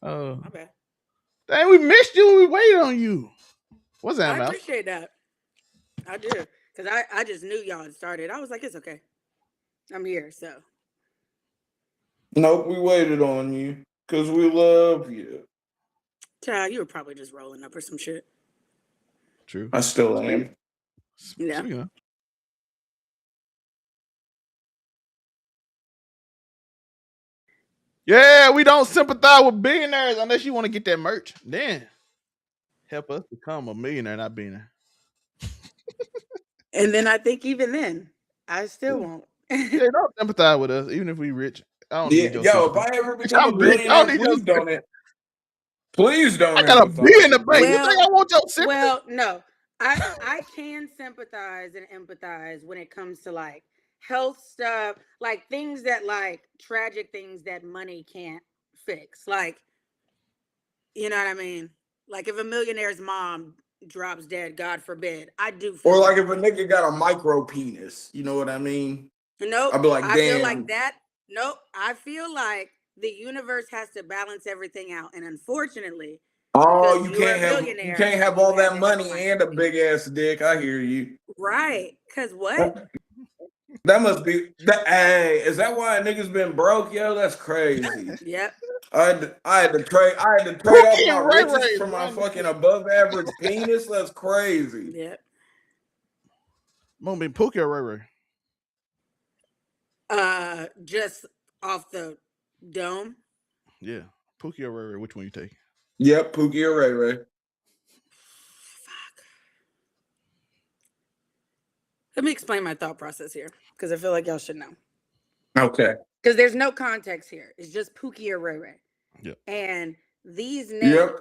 Oh, My bad. dang, we missed you. We waited on you. What's that, I Mal? appreciate that. I do. Because I just knew y'all had started. I was like, it's okay. I'm here, so. Nope, we waited on you because we love you. Child, you were probably just rolling up or some shit. True. I still am. Yeah. Speaking of. Yeah, we don't sympathize with billionaires unless you want to get that merch. Then help us become a millionaire, not billionaire. And then I think even then, I still won't. Yeah, don't sympathize with us, even if we rich. I don't Yeah, need your yo, if sympathy. I ever become a I'm rich. I don't billionaire, need your please sympathy. don't. Please don't I got a empathize bill in the with bank. me. You think I want your sympathy? Well, no. I can sympathize and empathize when it comes to like health stuff, like things that like tragic things that money can't fix. Like, you know what I mean? Like if a millionaire's mom drops dead, God forbid, I do feel Or like bad. if a nigga got a micro penis, you know what I mean? Nope. I'd be like, I feel like damn. that. Nope. I feel like the universe has to balance everything out. And unfortunately, Oh, because you are a you billionaire, can't have you all had that to have a money and a micro penis. big ass dick. I hear you. Right. Because what? That must be that. Hey, is that why niggas been broke? Yo, that's crazy. Yep. I had to trade off Pookie my and Ray riches Ray for my run the fucking shit. above average penis. That's crazy. Yep. Mom be Pookie or Ray Ray? Just off the dome. Yeah, Pookie or Ray Ray. Which one you take? Yep, Pookie or Ray Ray. Fuck. Let me explain my thought process here, because I feel like y'all should know. Okay. Because there's no context here. It's just Pookie or Ray Ray. Yep. And these names. Yep.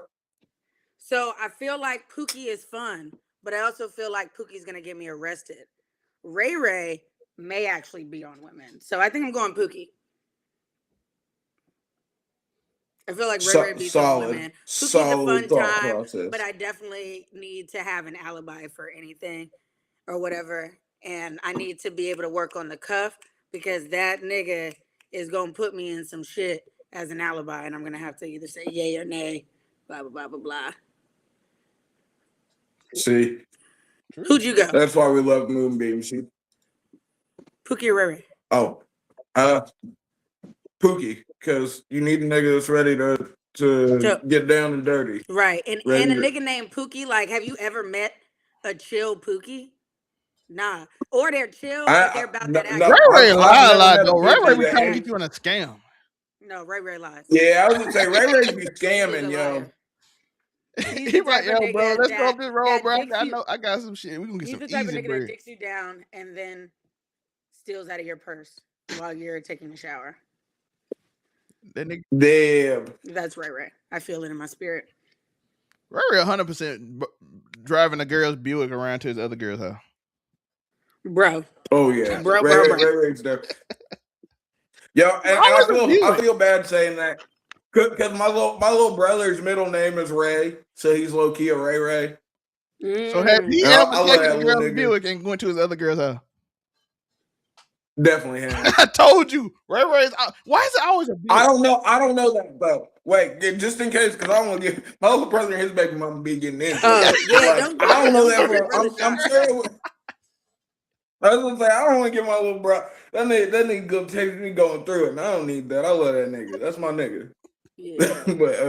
So I feel like Pookie is fun, but I also feel like Pookie's gonna get me arrested. Ray Ray may actually beat on women, so I think I'm going Pookie. I feel like Ray Ray beats on women. Pookie's a fun Solid thought time, process. but I definitely need to have an alibi for anything or whatever, and I need to be able to work on the cuff because that nigga is gonna put me in some shit as an alibi, and I'm gonna have to either say yay or nay, blah blah blah blah blah. See, Who'd you go? that's why we love Moonbeam. See, Pookie or Ray Ray? oh, Pookie, because you need a nigga that's ready to So, get down and dirty. right, and Ready a to, nigga named Pookie. Like, have you ever met a chill Pookie? Nah, or they're chill, but they're about that Ray action. Ray I've lie a never lot met a though. Ray Ray Pookie be that trying to ain't. get you in a scam. No, Ray Ray lies. Yeah, I was gonna say Ray Ray's be He's scamming, a yo. liar. He's He the right, type of yo, bro. nigga Let's go up this road, that bro. dicks I you. know I got some shit. We gonna get He's some the type of easy nigga that bread. dicks you down and then steals out of your purse while you're taking a shower. That nigga Damn. That's Ray Ray. I feel it in my spirit. Ray Ray 100% driving a girl's Buick around to his other girl's house. Bro. Oh yeah, Bro. Ray Ray's there. Yo, and I feel bad saying that because my little brother's middle name is Ray, so he's low key a Ray Ray. So have he And ever I love taken that a little girl's nigga. Buick and went to his other girl's house? Definitely him. I told you, Ray Ray's. Why is it always a Buick? I don't know that though. Wait, just in case, because I don't want to get my little brother and his baby mama be getting into it. Yeah, Like, I don't know that for. I'm sure. I was gonna say I don't want to get my little bro. That nigga gonna take me going through it, and I don't need that. I love that nigga. That's my nigga. Yeah. But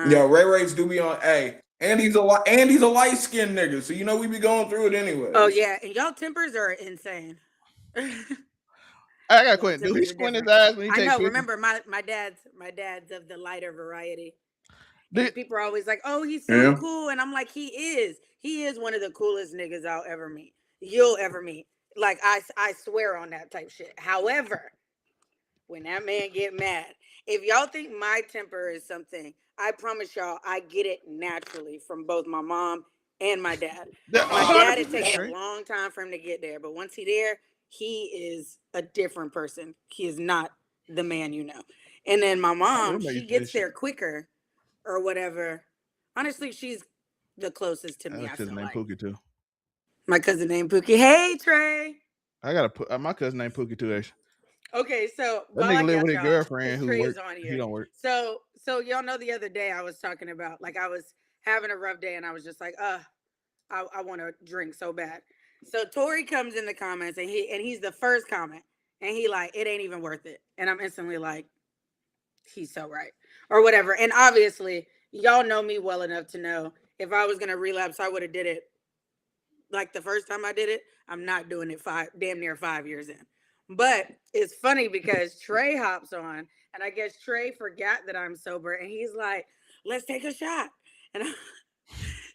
yo, Ray Ray's do be on A, and he's a light skinned nigga, so you know we be going through it anyway. Oh yeah, and y'all tempers are insane. I got a question. Do he squint his eyes when he takes pictures? Remember, my dad's of the lighter variety. And people are always like, "Oh, he's so cool," and I'm like, he is one of the coolest niggas you'll ever meet. Like I swear on that type shit. However, when that man get mad, if y'all think my temper is something, I promise y'all, I get it naturally from both my mom and my dad. My dad, it takes a long time for him to get there, but once he's there, he is a different person. He is not the man you know. And then my mom, she gets there quicker or whatever. Honestly, she's the closest to me. I feel like. Pookie too. My cousin named Pookie. Hey, Trey. I got my cousin named Pookie too. Actually, Okay, so That while I nigga live got with his y'all, girlfriend because who Trey is work. on He here. don't work. So y'all know the other day I was talking about, like, I was having a rough day and I was just like, I want to drink so bad. So Tori comes in the comments and he's the first comment and he like, it ain't even worth it. And I'm instantly like, he's so right or whatever. And obviously y'all know me well enough to know if I was going to relapse, I would have did it like the first time I did it. I'm not doing it damn near 5 years in. But it's funny because Trey hops on and I guess Trey forgot that I'm sober and he's like, let's take a shot. And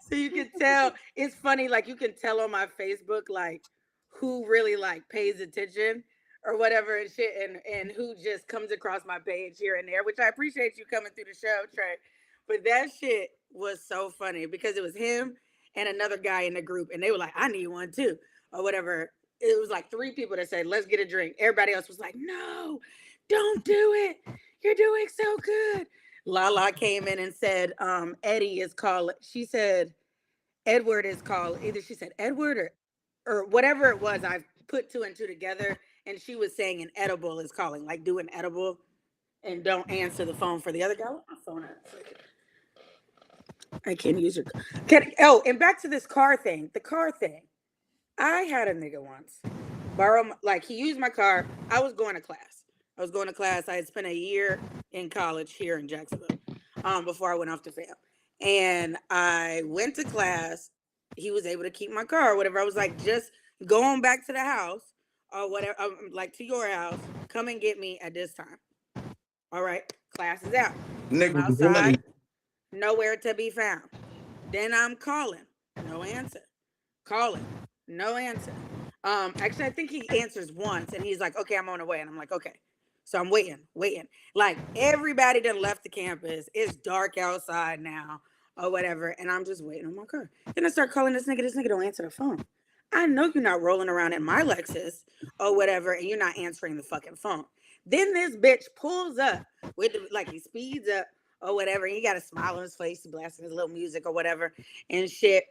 so you can tell, it's funny, like you can tell on my Facebook, like who really like pays attention or whatever and shit, and who just comes across my page here and there, which I appreciate you coming through the show, Trey. But that shit was so funny because it was him and another guy in the group, and they were like, I need one too, or whatever. It was like 3 people that said, let's get a drink. Everybody else was like, no, don't do it. You're doing so good. Lala came in and said, Eddie is calling. She said, Edward is called. Either she said Edward or whatever it was. I put 2 and 2 together, and she was saying an edible is calling, like do an edible and don't answer the phone for the other guy. What my phone at? I can't use your. Oh, and back to this car thing. The car thing. I had a nigga once borrow, like he used my car. I was going to class. I had spent a year in college here in Jacksonville before I went off to fam. And I went to class. He was able to keep my car or whatever. I was like, just go on back to the house or whatever, like to your house. Come and get me at this time. All right, class is out. I'm outside, nowhere to be found. Then I'm calling, no answer. Calling, no answer. Actually, I think he answers once, and he's like, "Okay, I'm on the way," and I'm like, "Okay." So I'm waiting. Like everybody done left the campus. It's dark outside now, or whatever, and I'm just waiting on my car. Then I start calling this nigga. This nigga don't answer the phone. I know you're not rolling around in my Lexus or whatever, and you're not answering the fucking phone. Then this bitch pulls up with like he speeds up or whatever. And he got a smile on his face, he blasting his little music or whatever and shit.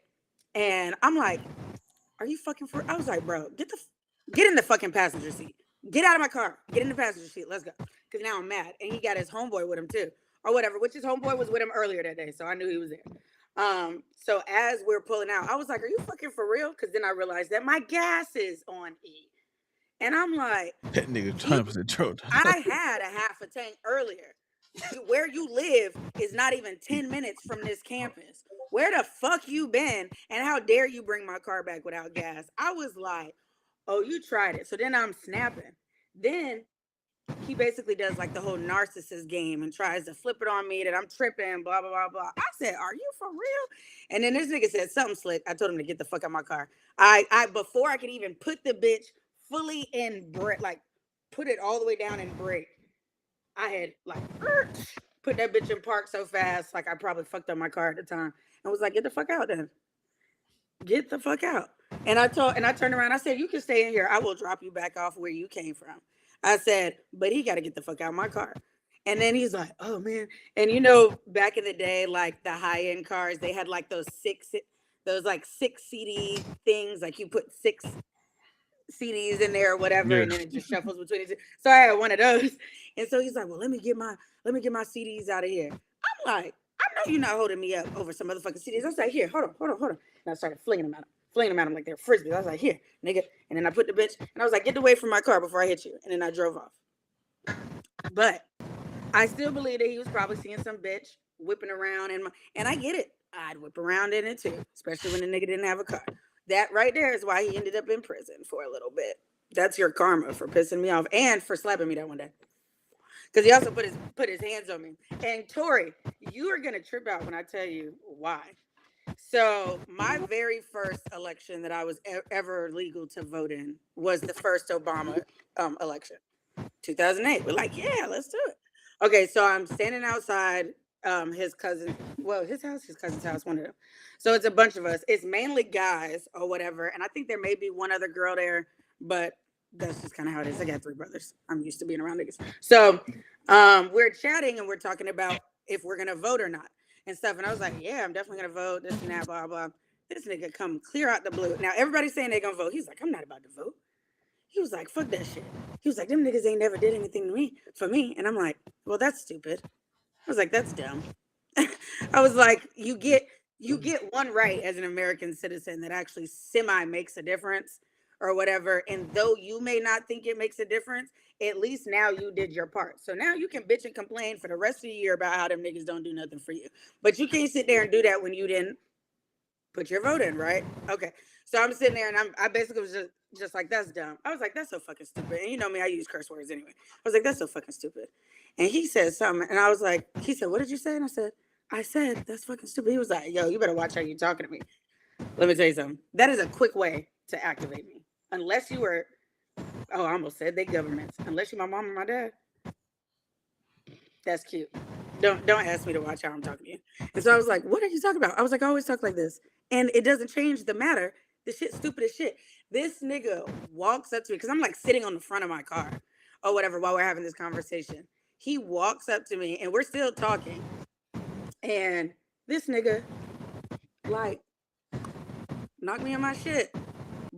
And I'm like, are you fucking for? I was like, bro, get in the fucking passenger seat. Get out of my car. Get in the passenger seat. Let's go. Because now I'm mad. And he got his homeboy with him too. Or whatever, which his homeboy was with him earlier that day. So I knew he was there. So as we're pulling out, I was like, are you fucking for real? Because then I realized that my gas is on E. And I'm like, that nigga 100% true. I had a half a tank earlier. Where you live is not even 10 minutes from this campus. Where the fuck you been? And how dare you bring my car back without gas? I was like, oh, you tried it. So then I'm snapping. Then he basically does like the whole narcissist game and tries to flip it on me that I'm tripping, blah, blah, blah, blah. I said, are you for real? And then this nigga said something slick. I told him to get the fuck out of my car. I before I could even put the bitch fully in brake, like put it all the way down in brake, I had like put that bitch in park so fast, like I probably fucked up my car at the time. I was like, get the fuck out then. Get the fuck out. And I turned around. I said, you can stay in here. I will drop you back off where you came from. I said, but he got to get the fuck out of my car. And then he's like, oh man. And you know, back in the day, like the high end cars, they had like those six CD things. Like you put 6 CDs in there or whatever, and then it just shuffles between the two. So I had one of those. And so he's like, well, let me get my CDs out of here. I'm like, I know you're not holding me up over some motherfucking CDs. I was like, here, hold on. And I started flinging them at him like they're frisbees. I was like, here, nigga. And then I put the bitch, and I was like, get away from my car before I hit you. And then I drove off. But I still believe that he was probably seeing some bitch whipping around and I get it. I'd whip around in it too, especially when the nigga didn't have a car. That right there is why he ended up in prison for a little bit. That's your karma for pissing me off and for slapping me that one day. Because he also put his hands on me. And Tori, you are gonna trip out when I tell you why. So my very first election that I was ever legal to vote in was the first Obama election, 2008. We're like, yeah, let's do it. Okay, so I'm standing outside his cousin's house, one of them. So it's a bunch of us. It's mainly guys or whatever, and I think there may be one other girl there, but that's just kind of how it is. I got 3 brothers. I'm used to being around niggas. So we're chatting and we're talking about if we're gonna vote or not and stuff. And I was like, yeah, I'm definitely gonna vote. This and that, blah blah. This nigga come clear out the blue. Now everybody's saying they're gonna vote. He's like, I'm not about to vote. He was like, fuck that shit. He was like, them niggas ain't never did anything to me for me. And I'm like, well, that's stupid. I was like, that's dumb. I was like, you get one right as an American citizen that actually semi makes a difference or whatever. And though you may not think it makes a difference, at least now you did your part. So now you can bitch and complain for the rest of the year about how them niggas don't do nothing for you. But you can't sit there and do that when you didn't put your vote in, right? Okay. So I'm sitting there and I basically was just like, that's dumb. I was like, that's so fucking stupid. And you know me, I use curse words anyway. I was like, that's so fucking stupid. And he said something, and I was like, he said, what did you say? And I said, that's fucking stupid. He was like, yo, you better watch how you talking to me. Let me tell you something. That is a quick way to activate me. Unless you were, I almost said they governments. Unless you're my mom or my dad. That's cute. Don't ask me to watch how I'm talking to you. And so I was like, what are you talking about? I was like, I always talk like this. And it doesn't change the matter. The shit's stupid as shit. This nigga walks up to me, because I'm like sitting on the front of my car or whatever while we're having this conversation. He walks up to me and we're still talking. And this nigga, like, knocked me on my shit.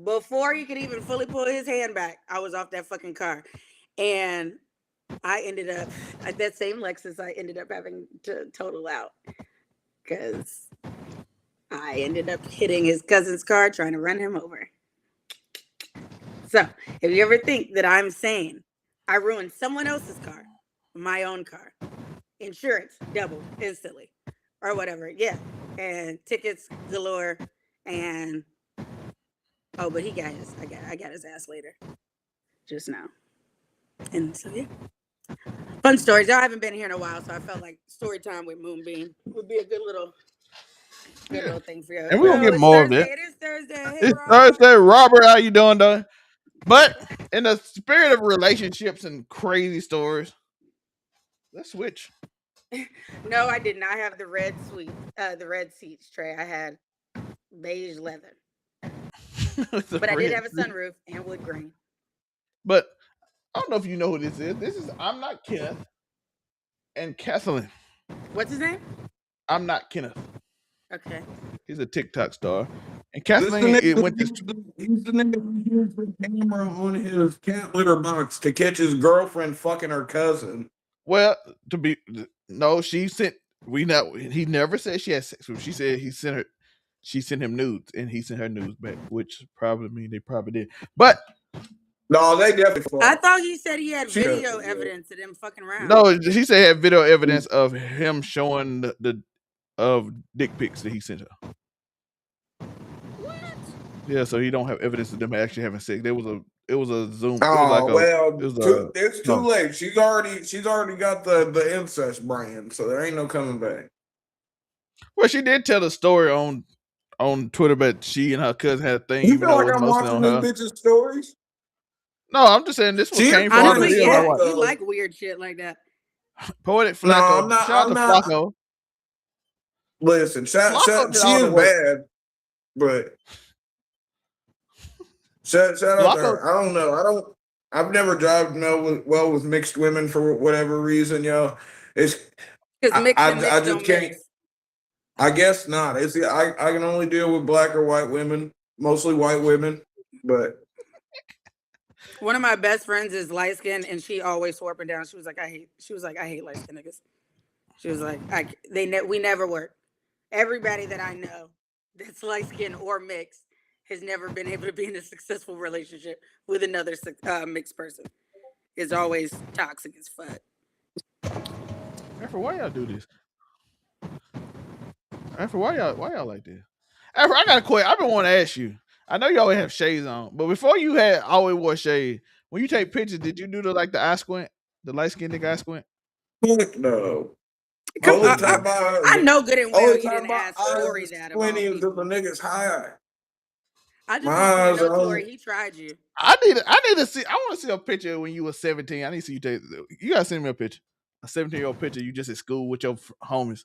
Before he could even fully pull his hand back, I was off that fucking car. And I ended up, at that same Lexus, I ended up having to total out. Because I ended up hitting his cousin's car trying to run him over. So, if you ever think that I'm saying I ruined someone else's car, my own car, insurance doubled instantly or whatever, yeah, and tickets galore, and but he got his, I got his ass later, just now, and so yeah, fun stories. I haven't been here in a while, so I felt like story time with Moonbeam would be a good little thing for you. And we're gonna get more of that. It is Thursday. Hey, it's Thursday, Robert. How you doing, though? But in the spirit of relationships and crazy stories, let's switch. No, I did not have the red seats tray. I had beige leather. But I did have a sunroof and wood grain. But I don't know if you know who this is. This is I'm Not Kenneth and Kathelina. What's his name? I'm Not Kenneth. Okay. He's a TikTok star. And Kathelina, he's the nigga who used the camera on his cat litter box to catch his girlfriend fucking her cousin. Well, she sent. He never said she had sex with her. She said she sent him nudes, and he sent her nudes back, which probably mean they probably did. But no, they definitely. I thought he said he had video evidence of them fucking around. No, she said he had video evidence of him showing the dick pics that he sent her. What? Yeah, so he don't have evidence of them actually having sex. It was a Zoom. It's too late. She's already got the incest brand, so there ain't no coming back. Well, she did tell a story on Twitter, but she and her cousin had a thing. You feel like I'm watching this bitch's stories? No, I'm just saying this one came from honestly, yeah, you like weird shit like that. Poetic Flacco. No, Shout out to Flacco. Listen, she is bad, but shout out to her. I don't know. I've never jived well with mixed women for whatever reason, yo. It's because I just can't. Mix. I guess not. I can only deal with black or white women, mostly white women, but. One of my best friends is light skinned, and she always swore up and down. She was like, I hate light skinned niggas. She was like, we never work. Everybody that I know that's light skinned or mixed has never been able to be in a successful relationship with another mixed person. It's always toxic as fuck. Afro, why y'all do this? Afro, why y'all like this? Afro, I got a question. I've been wanting to ask you. I know you always have shades on, but before you had always wore shades, when you take pictures, did you do the eye squint, the light skinned nigga eye squint? No. I know good and well you didn't ask Tori that about me. Until the niggas high. I just want to know, Tori, he tried you. I need to see. I want to see a picture when you were 17. I need to see you take. You gotta send me a picture. A 17-year-old picture. You just at school with your homies.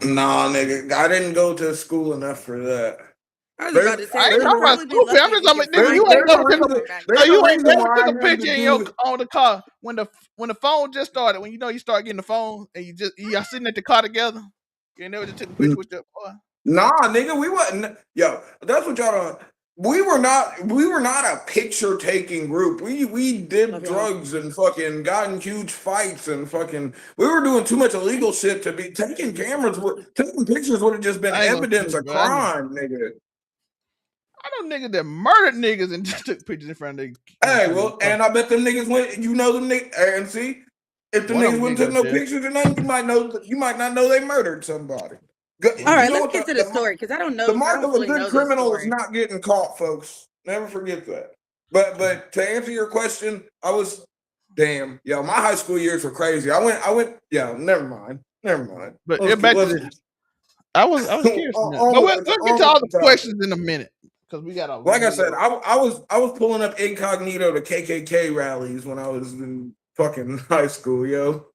Nah, nigga, I didn't go to school enough for that. I was about to say, I'm just nigga, you ain't never took a picture on the car when the phone just started. When you start getting the phone and y'all sitting at the car together. You never just took a picture with your boy. Nah, nigga, we wasn't. Yo, that's what y'all don't. we were not a picture taking group. We did drugs and fucking got in huge fights and fucking we were doing too much illegal shit to be taking cameras. Taking pictures would have just been evidence of crime, nigga. I know niggas that murdered niggas and just took pictures in front of them. Hey, well, and I bet them niggas went. You know them niggas, and see, if the niggas wouldn't took no pictures or nothing, you might not know they murdered somebody. All right, let's get to the story because I don't know. The mark of a good criminal is not getting caught, folks. Never forget that. But to answer your question, I was damn. Yo, my high school years were crazy. I went. Yeah, never mind. But back to this. I was curious. But let's get to all the questions in a minute because we got a. Like I said, I was pulling up incognito to KKK rallies when I was in fucking high school, yo.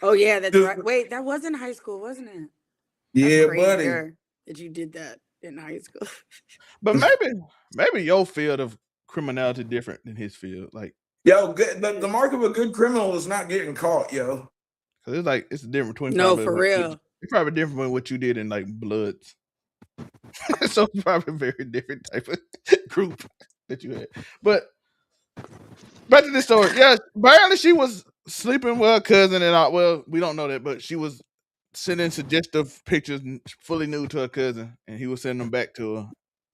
Oh yeah, that's right. Wait, that was in high school, wasn't it? Yeah, buddy. That you did that in high school. But maybe your field of criminality different than his field. Like, yo, the mark of a good criminal is not getting caught, yo. Cause it's a difference between for real. It's probably different than what you did in like Bloods. So it's probably a very different type of group that you had. But back to this story. Yeah, apparently she was sleeping with her cousin and all. Well, we don't know that, but she was sending suggestive pictures fully nude to her cousin, and he was sending them back to her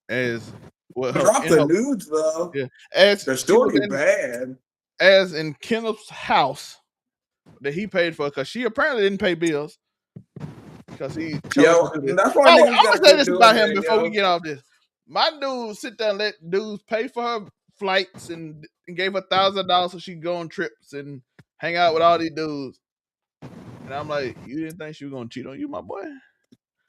as well. Drop the nudes though. Yeah, as the story bad. As in Kenneth's house that he paid for because she apparently didn't pay bills because he. That's why I'm gonna say this about him before we get off this. My dude sit there and let dudes pay for her flights and gave her $1,000 so she could go on trips and hang out with all these dudes. And I'm like, you didn't think she was gonna cheat on you, my boy?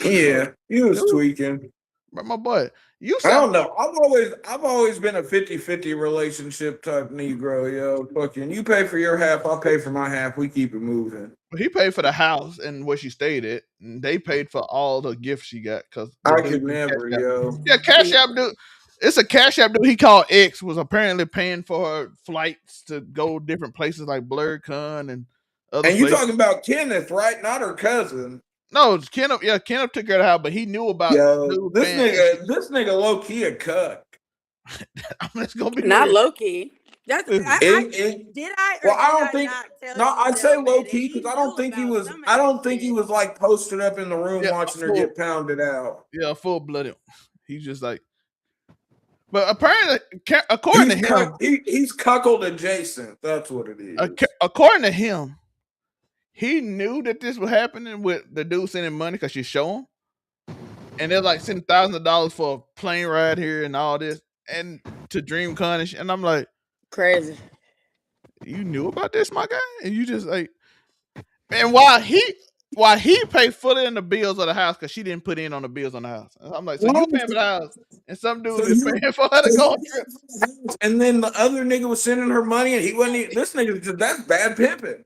Yeah, he was tweaking. But my boy, I don't know. I've always been a 50-50 relationship type Negro, yo. Fucking you pay for your half, I'll pay for my half. We keep it moving. He paid for the house and where she stayed at, and they paid for all the gifts she got because I could never, yo. Yeah, Cash App dude. It's a Cash App dude he called X was apparently paying for her flights to go different places like Blurred Con and other places. You talking about Kenneth, right? Not her cousin. No, Kenneth. Yeah, Kenneth took her to the house, but he knew about this nigga low key a cuck. It's gonna be not low key. That's did I? Well, I don't think. No, I'd say low key because I don't think he was. I don't think he was like posted up in the room watching her get pounded out. Yeah, full blooded. He's just like. But apparently, according to him, he's cuckold adjacent. That's what it is. According to him, he knew that this was happening with the dude sending money because she showed him, and they're like sending $1,000 for a plane ride here and all this, and to DreamCon and I'm like, crazy. You knew about this, my guy, and you just like, and while he paid fully in the bills of the house because she didn't put in on the bills on the house. I'm like, so you paying for the house, and some dude is paying for her to go on trips. And then the other nigga was sending her money, and he wasn't. This nigga, that's bad pimping.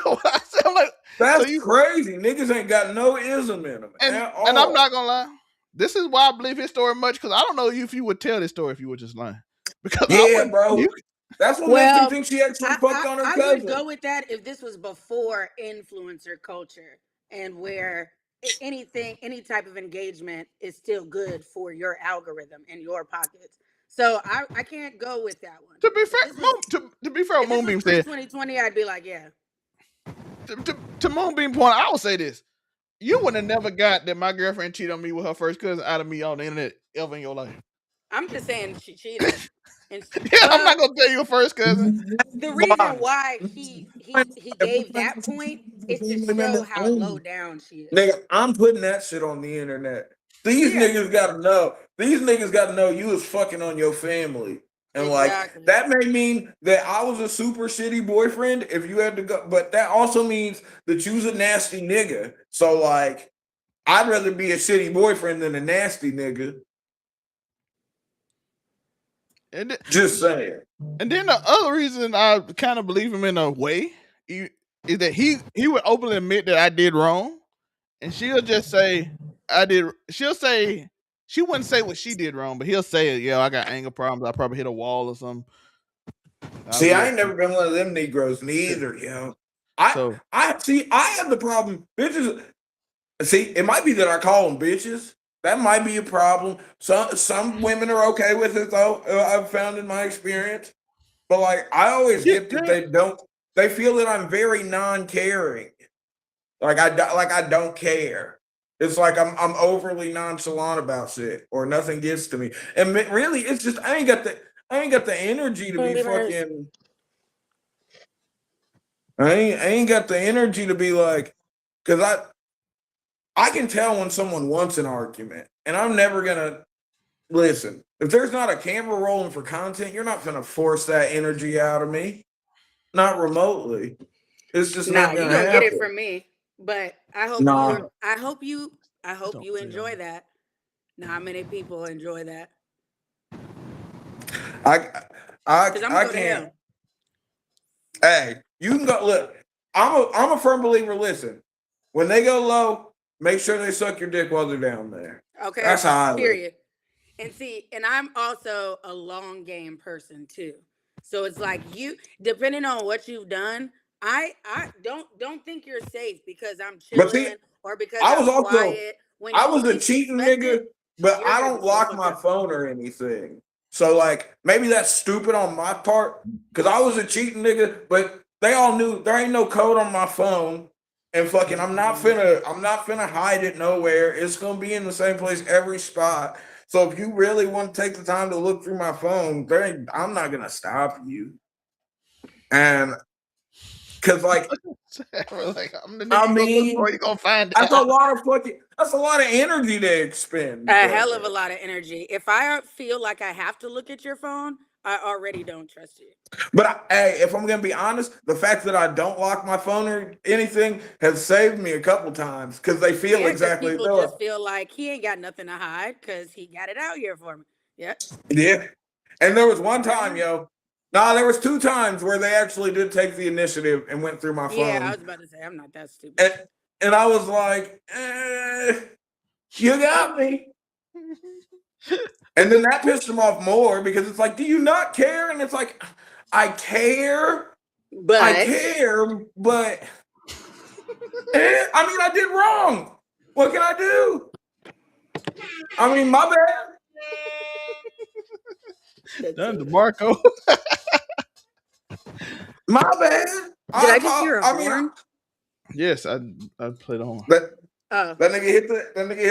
I'm like, that's crazy. Niggas ain't got no ism in them. And I'm not gonna lie. This is why I believe his story much because I don't know if you would tell this story if you were just lying. Because bro. That's what makes me think she actually fucked on her cousin. I would go with that if this was before influencer culture and where any type of engagement is still good for your algorithm and your pockets. So I can't go with that one. To be fair, Moonbeam said 2020, I'd be like, yeah. To Moonbeam point, I will say this. You would have never got that my girlfriend cheated on me with her first cousin out of me on the internet ever in your life. I'm just saying she cheated. I'm not gonna tell you a first cousin. The reason why he gave that point is to show how low down she is. Nigga, I'm putting that shit on the internet. These niggas gotta know. These niggas gotta know you was fucking on your family. And like that may mean that I was a super shitty boyfriend if you had to go, but that also means that you was a nasty nigga. So like, I'd rather be a shitty boyfriend than a nasty nigga. Just saying. And then the other reason I kind of believe him in a way is that he would openly admit that I did wrong, and she'll just say I did. She'll say. She wouldn't say what she did wrong, but he'll say it. Yeah, I got anger problems. I probably hit a wall or something. See, I ain't never been one of them Negroes neither, yo. I have the problem. Bitches. See, it might be that I call them bitches, That might be a problem. Some women are okay with it though. I've found in my experience, but like I always get that they don't. They feel that I'm very non-caring. Like I don't care. It's like I'm overly nonchalant about shit, or nothing gets to me. And really, it's just I ain't got the energy to be fucking. I ain't got the energy to be like, because I can tell when someone wants an argument, and I'm never gonna listen. If there's not a camera rolling for content, you're not gonna force that energy out of me, not remotely. It's just not gonna happen. Get it from me. But I hope you enjoy that. Not many people enjoy that. I can't. Hey, you can go look. I'm a firm believer. Listen, when they go low, make sure they suck your dick while they're down there. Okay, that's how I period. And see, and I'm also a long game person too. So it's like you, depending on what you've done, I don't think you're safe because I'm chilling or because I was quiet. I was a cheating nigga, but I don't lock my phone or anything. So like maybe that's stupid on my part because I was a cheating nigga, but they all knew there ain't no code on my phone. And fucking I'm not finna hide it nowhere. It's gonna be in the same place every spot. So if you really want to take the time to look through my phone, I'm not gonna stop you. And because like I'm the nigga you gonna find that's a lot of energy to expend. A hell of a lot of energy. If I feel like I have to look at your phone, I already don't trust you. But hey, if I'm gonna be honest, the fact that I don't lock my phone or anything has saved me a couple times because they feel exactly. People just feel like he ain't got nothing to hide because he got it out here for me. Yeah. Yeah. And there was one time, there was 2 times where they actually did take the initiative and went through my phone. Yeah, I was about to say I'm not that stupid. And I was like, you got me. And then that pissed him off more because it's like, do you not care? And it's like, I care, but I did wrong. What can I do? I mean, my bad. Done DeMarco. My bad. Did I just hear a horn? Yes, I played a horn. That nigga hit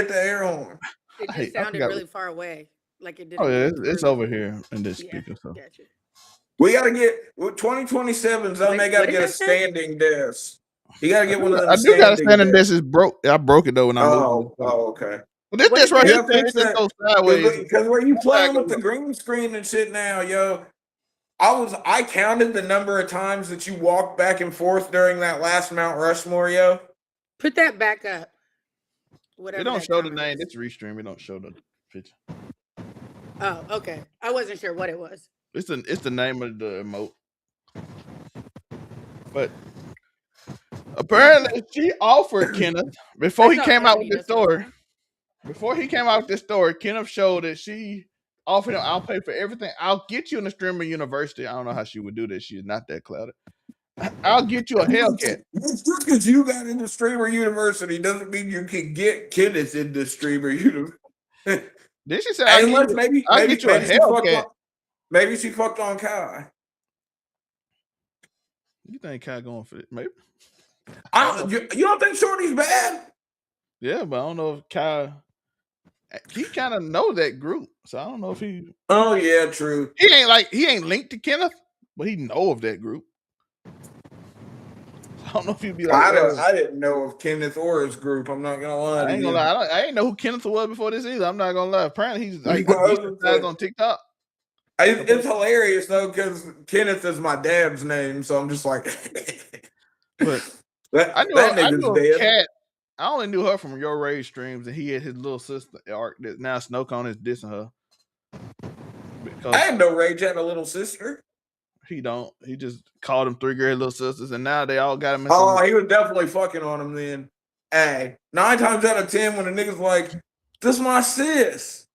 the air horn. It just sounded really far away. Like it didn't. Oh yeah, it's over here in this speaker. So gotcha. We gotta get 2027 zone. They gotta get a standing desk. You gotta get one of them. I do got a standing desk. Is broke. I broke it though when I moved. Oh, okay. Well, this right here takes it so sideways. Because where you playing with the green screen and shit now, yo. I counted the number of times that you walked back and forth during that last Mount Rushmore, yo. Put that back up. Whatever. It don't show the name. It's restream. It don't show the picture. Oh, okay. I wasn't sure what it was. It's the name of the emote. But apparently she offered Kenneth before he came out with the story. Before he came out with this story, Kenneth showed that she offered him, I'll pay for everything. I'll get you in the streamer university. I don't know how she would do that. She's not that clouded. I'll get you a Hellcat. Just because you got into streamer university doesn't mean you can get Kenneth into streamer university. Then she said, I'll get you a Hellcat. Maybe she fucked on Kai. You think Kai going for it? Maybe. You don't think Shorty's bad? Yeah, but I don't know if Kai. He kind of know that group, so I don't know if he. Oh yeah, true. He ain't linked to Kenneth, but he know of that group. I don't know if he'd be like. I didn't know of Kenneth or his group. I'm not gonna lie. I ain't gonna lie. I ain't know who Kenneth was before this either. I'm not gonna lie. Apparently he's like on TikTok. It's hilarious though because Kenneth is my dad's name, so I'm just like. But I knew Cat. I only knew her from Your Rage streams, and he had his little sister Arc that now Snowcone is dissing her. I had no Rage had a little sister. He don't. He just called them 3 great little sisters, and now they all got him. He was definitely fucking on him then. Hey, 9 times out of 10, when a nigga's like, "This my sis."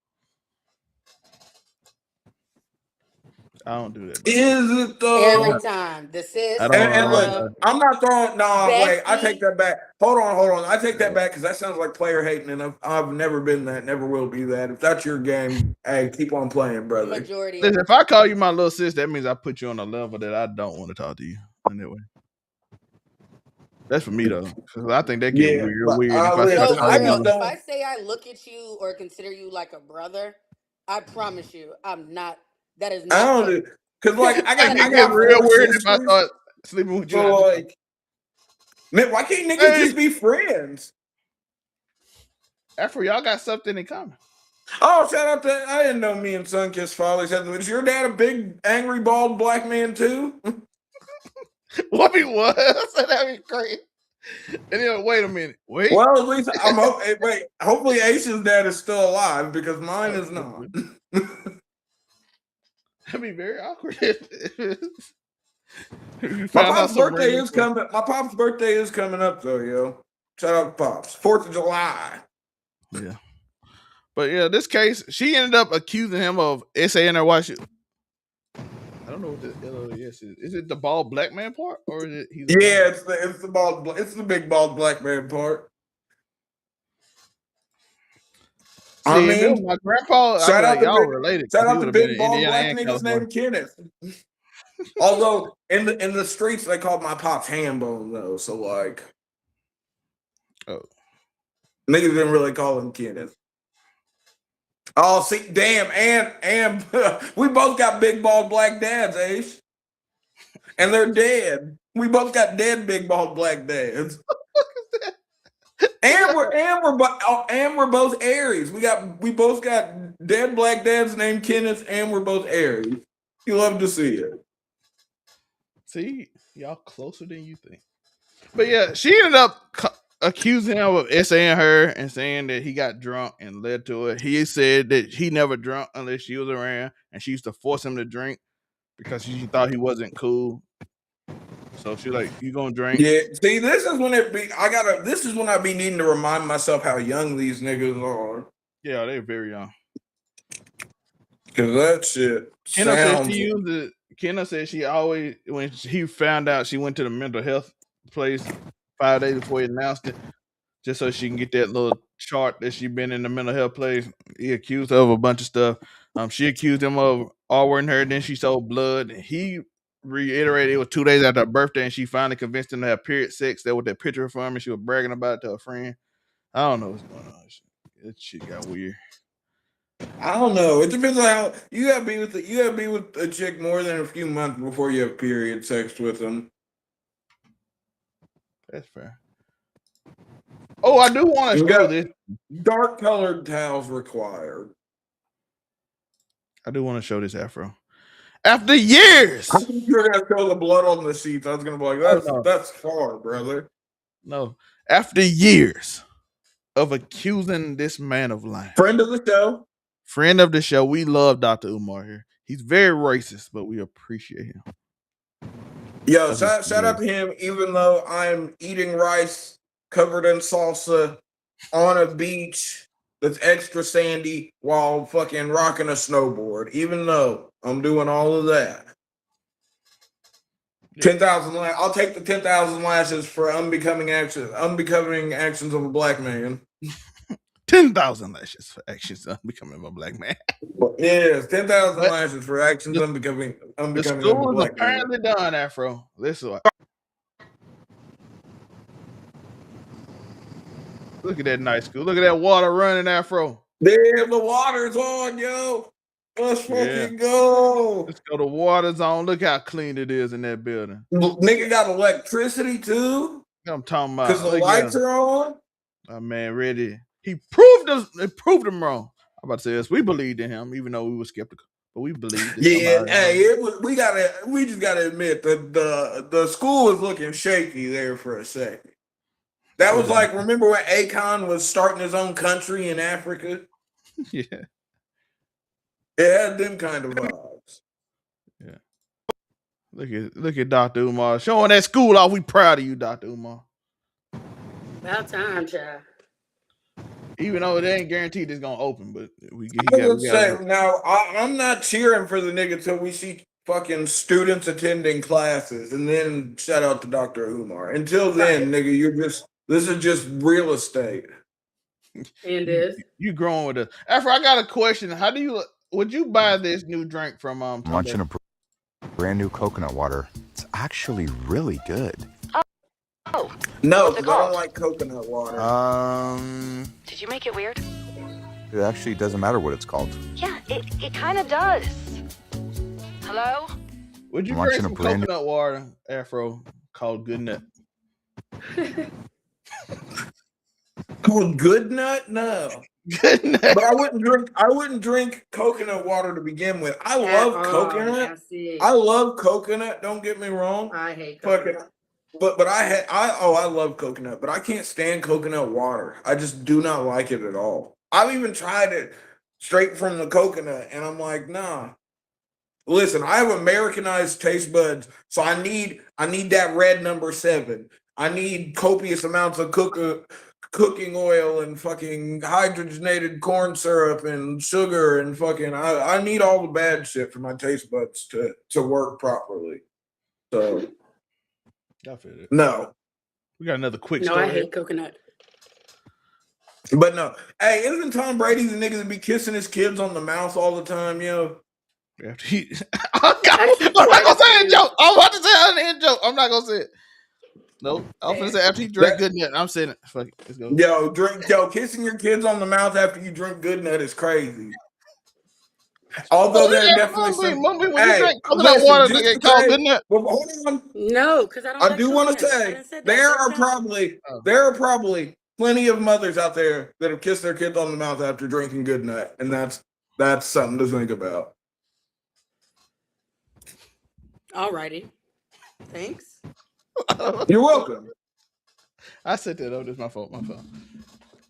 I don't do that. Is it though? Every time. The sis. And look, I'm not throwing. No, wait. I take that back. Hold on. I take that back because that sounds like player hating, and I've never been that. Never will be that. If that's your game, hey, keep on playing, brother. Majority. Listen, if I call you my little sis, that means I put you on a level that I don't want to talk to you in that way. That's for me though, because I think that get weird. If I say I look at you or consider you like a brother, I promise you, I'm not. That is not. I don't because like I got real weird if I start sleeping with you. So like, man, why can't niggas just be friends? After y'all got something in common. Oh, shout out to I didn't know me and Sunkiss Follies had. Is your dad a big angry bald black man too? What he was? That'd be great. And then wait a minute. Wait. Well, at least I'm wait. Hopefully, Ace's dad is still alive because mine is not. That'd be very awkward. My pop's birthday is coming. My pop's birthday is coming up though, yo. Shout out to Pops. 4th of July. Yeah. But yeah, this case, she ended up accusing him of saying her watch it. I don't know what the LOS is. Is it the bald black man part or is it? It's the bald. It's the big bald black man part. See, I mean, my grandpa. Shout out to y'all related. Shout out to big bald black niggas named Kenneth. Although in the streets they called my pops Hambone though, so like, niggas didn't really call him Kenneth. Oh, see, damn, and we both got big bald black dads, Ace. And they're dead. We both got dead big bald black dads. and we're both Aries. We both got dead black dads named Kenneth, and we're both Aries. You love to see it. See, y'all closer than you think. But yeah, she ended up accusing him of saying her and saying that he got drunk and led to it. He said that he never drunk unless she was around, and she used to force him to drink because she thought he wasn't cool. So she like, you gonna drink? Yeah. See, this is when This is when I be needing to remind myself how young these niggas are. Yeah, they're very young. Cause that shit. Kenna said she always, when he found out she went to the mental health place 5 days before he announced it, just so she can get that little chart that she been in the mental health place. He accused her of a bunch of stuff. She accused him of R-wording her. Then she sold blood. He reiterated it was 2 days after her birthday, and she finally convinced him to have period sex. That was that picture of him, and she was bragging about it to her friend. I don't know what's going on. That shit got weird. I don't know. It depends on how you gotta be with a chick more than a few months before you have period sex with them. That's fair. Oh, I do want to show this. Dark colored towels required. I do want to show this afro. After years, I think you're gonna show the blood on the sheets. I was gonna be like, that's far, brother. No, after years of accusing this man of lying. Friend of the show. We love Dr. Umar here. He's very racist, but we appreciate him. Yo, shout out to him, even though I'm eating rice covered in salsa on a beach that's extra sandy while fucking rocking a snowboard, even though I'm doing all of that. 10,000. I'll take the 10,000 lashes for unbecoming actions of a black man. 10,000 lashes for actions unbecoming of a black man. Yes, 10,000 lashes for actions unbecoming of a black man. The school is apparently done, Afro. Listen. Look at that nice school. Look at that water running, Afro. Damn, the water's on, yo. Let's fucking go. Let's go. The water's on. Look how clean it is in that building. Nigga got electricity too. I'm talking about because the lights are on. Oh man, ready. He proved him wrong. I'm about to say this. We believed in him, even though we were skeptical. But we believed. Yeah, hey, we just gotta admit that the school was looking shaky there for a second. That was like, remember when Akon was starting his own country in Africa? Yeah. It had them kind of vibes. Yeah. Look at Dr. Umar showing that school off. We proud of you, Dr. Umar. About time, child. Even though it ain't guaranteed it's gonna open, but now I'm not cheering for the nigga till we see fucking students attending classes, and then shout out to Dr. Umar. Until then, nigga, this is just real estate. And is you growing with us. After I got a question, would you buy this new drink from I'm launching a brand new coconut water. It's actually really good. Oh. No, because I don't like coconut water. Did you make it weird? It actually doesn't matter what it's called. Yeah, it kind of does. Hello? Would you drink some coconut water, Afro, called Good Nut? Called Good Nut? No. Good Nut. But I wouldn't drink coconut water to begin with. I love coconut. I love coconut, don't get me wrong. I hate coconut. But I love coconut, but I can't stand coconut water. I just do not like it at all. I've even tried it straight from the coconut, and I'm like, nah. Listen, I have Americanized taste buds, so I need that red number 7. I need copious amounts of cooking oil and fucking hydrogenated corn syrup and sugar and fucking I need all the bad shit for my taste buds to work properly. So I feel it. No. We got another quick story. No, I hate coconut. But no. Hey, isn't Tom Brady the nigga that be kissing his kids on the mouth all the time, yo? After he, I'm not gonna say a joke. I'm about to say an joke. I'm not gonna say it. Nope. I'm gonna say after he drank Good Nut. I'm saying it. Fuck it. Let's go. Kissing your kids on the mouth after you drink Good Nut is crazy. Although there are definitely some. When you drink coconut water, they get called Good Nut. Well, hold on. No, because I do want to say there are probably plenty of mothers out there that have kissed their kids on the mouth after drinking Good Nut, and that's something to think about. Alrighty. Thanks. You're welcome. I said that. Oh, this is my fault.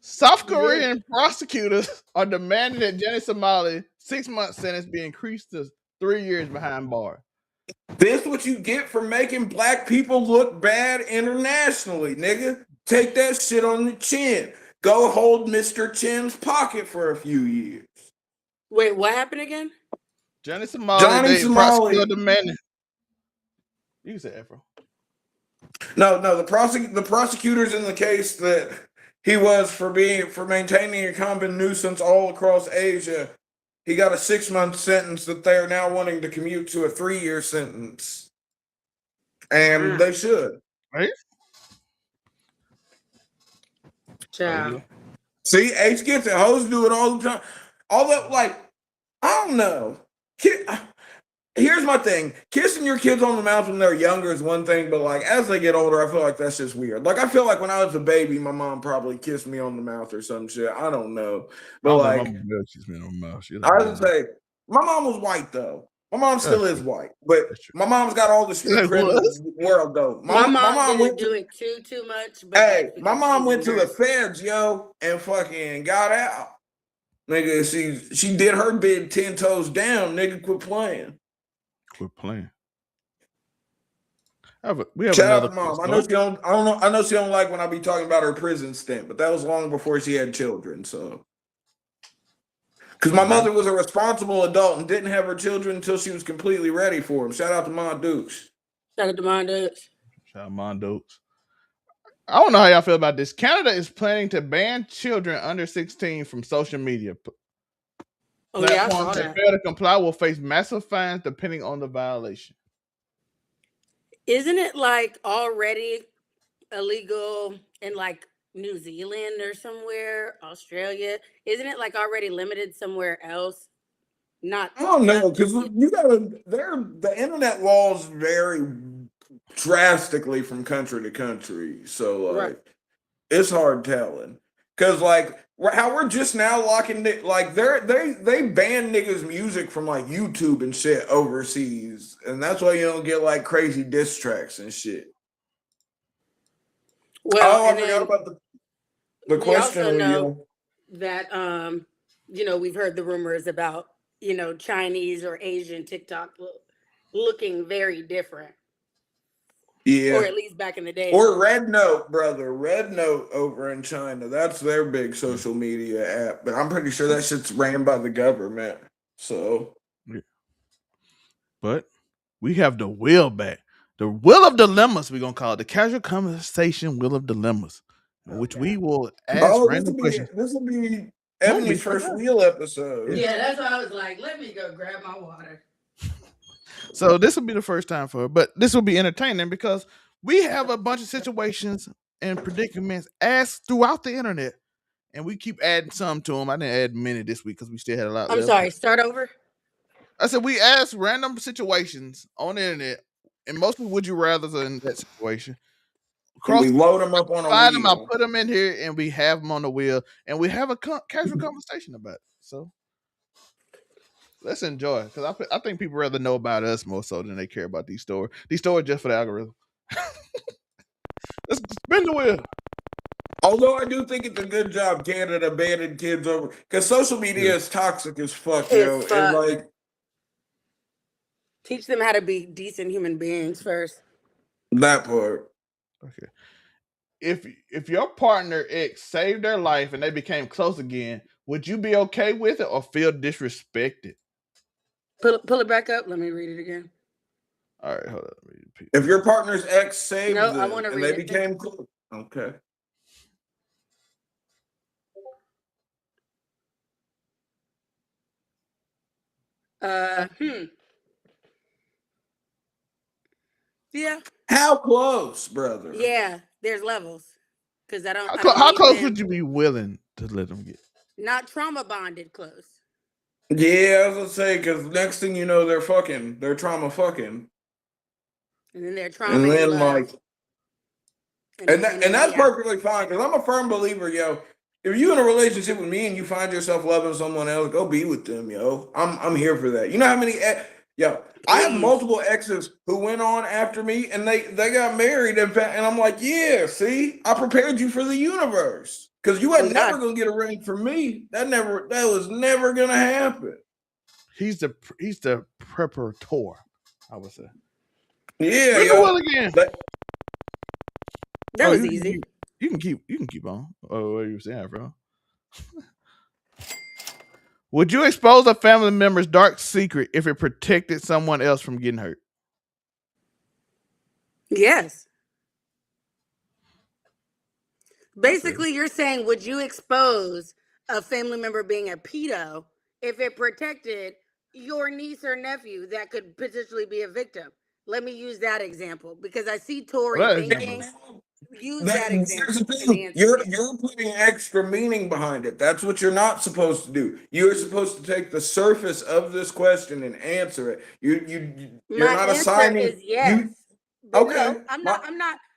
South Korean prosecutors are demanding that Jenny Somali 6-month sentence be increased to 3 years behind bars. This what you get for making black people look bad internationally, nigga. Take that shit on the chin. Go hold Mr. Chin's pocket for a few years. Wait, what happened again? Johnny Somali prosecutor demanding. You can say Afro. No, the prosecutors in the case that he was for maintaining a common nuisance all across Asia, he got a 6-month sentence that they are now wanting to commute to a 3-year sentence. And they should. Right? Yeah. See, H gets it. Hoes do it all the time. Although, like, I don't know. Here's my thing. Kissing your kids on the mouth when they're younger is one thing, but like as they get older, I feel like that's just weird. Like I feel like when I was a baby, my mom probably kissed me on the mouth or some shit. I don't know. But like my mom kissed me on the mouth. I would say my mom was white though. My mom still is white, but my mom's got all the street cred in the world though. My mom didn't do it too much. But hey, my mom went to the feds, yo, and fucking got out. Nigga, she did her bid 10 toes down. Nigga, quit playing. We have another mom. I know she don't. I don't know. I know she don't like when I be talking about her prison stint, but that was long before she had children. So, because my mother was a responsible adult and didn't have her children until she was completely ready for them. Shout out to Ma Dukes. Shout out to Ma Dukes. Shout out Ma Dukes. I don't know how y'all feel about this. Canada is planning to ban children under 16 from social media. Platforms that fail to comply will face massive fines depending on the violation. Isn't it like already illegal in like New Zealand or somewhere, Australia? Isn't it like already limited somewhere else? I don't know, because you gotta. The internet laws vary drastically from country to country, so like it's hard telling. Because like how we're just now locking it, like they ban niggas music from like YouTube and shit overseas, and that's why you don't get like crazy diss tracks and shit. Well, I forgot about the question. We also know that we've heard the rumors about Chinese or Asian TikTok looking very different. Yeah. Or at least back in the day. Or Red Note, brother. Red Note over in China. That's their big social media app. But I'm pretty sure that shit's ran by the government. So. Yeah. But we have the wheel back. The wheel of dilemmas, we're gonna call it the casual conversation wheel of dilemmas, in which we will ask random questions. This will be Ebony's first wheel episode. Yeah, that's why I was like, let me go grab my water. So this will be the first time for her, but this will be entertaining because we have a bunch of situations and predicaments asked throughout the internet, and we keep adding some to them. I didn't add many this week because we still had a lot. I'm sorry. Start over. I said we asked random situations on the internet, and mostly would you rather in that situation. We load them up on a find wheel. them, I put them in here, and we have them on the wheel, and we have a casual conversation about it. So let's enjoy it because I think people rather know about us more so than they care about these stories. These stories just for the algorithm. Let's spin the wheel. Although I do think it's a good job Canada banning kids over because social media is toxic as fuck, yo. And like, teach them how to be decent human beings first. That part. Okay. If your partner X saved their life and they became close again, would you be okay with it or feel disrespected? Pull it back up. Let me read it again. All right, hold on. Let me repeat. If your partner's ex saved them I want to and read they it. became close. Okay. Yeah. How close, brother? Yeah, there's levels. Because I don't. How close would you be willing to let them get? Not trauma bonded close. Yeah, I was gonna say because next thing you know, they're trauma fucking, and then they're trauma, and then like, and that's perfectly fine because I'm a firm believer, yo. If you in a relationship with me and you find yourself loving someone else, go be with them, yo. I'm here for that. You know how many, I have multiple exes who went on after me and they got married and I'm like, yeah, see, I prepared you for the universe because you were never gonna get a ring from me. That was never gonna happen. He's the preparator, I would say. Yeah, Bring the wheel again. That was easy. You can keep on. Oh, what are you saying, bro? Would you expose a family member's dark secret if it protected someone else from getting hurt? Yes. Basically, you're saying, would you expose a family member being a pedo if it protected your niece or nephew that could potentially be a victim? Let me use that example because I see Tori thinking. Use that example. You're putting extra meaning behind it. That's what you're not supposed to do. You're supposed to take the surface of this question and answer it. You're not assigning. Is yes. Okay.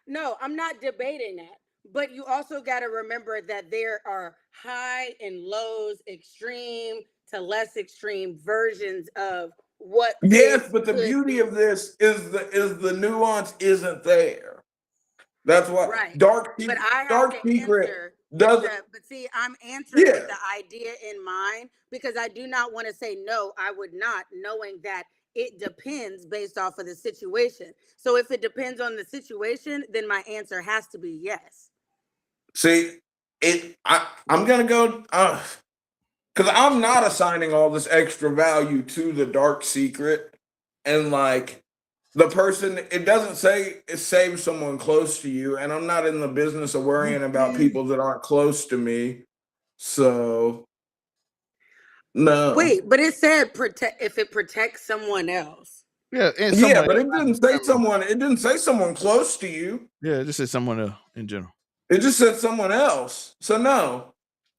No, I'm not debating that. But you also got to remember that there are high and lows, extreme to less extreme versions of what. Yes, but the beauty of this is the nuance isn't there. That's why dark secret doesn't. But see, I'm answering with the idea in mind because I do not want to say no. I would not, knowing that it depends based off of the situation. So if it depends on the situation, then my answer has to be yes. See, I'm gonna go because I'm not assigning all this extra value to the dark secret, and like the person, it doesn't say it saves someone close to you, and I'm not in the business of worrying about people that aren't close to me. So no. Wait, but it said protect if it protects someone else. Yeah, but it didn't say someone. It didn't say someone close to you. Yeah, it just said someone else in general. It just said someone else. So no.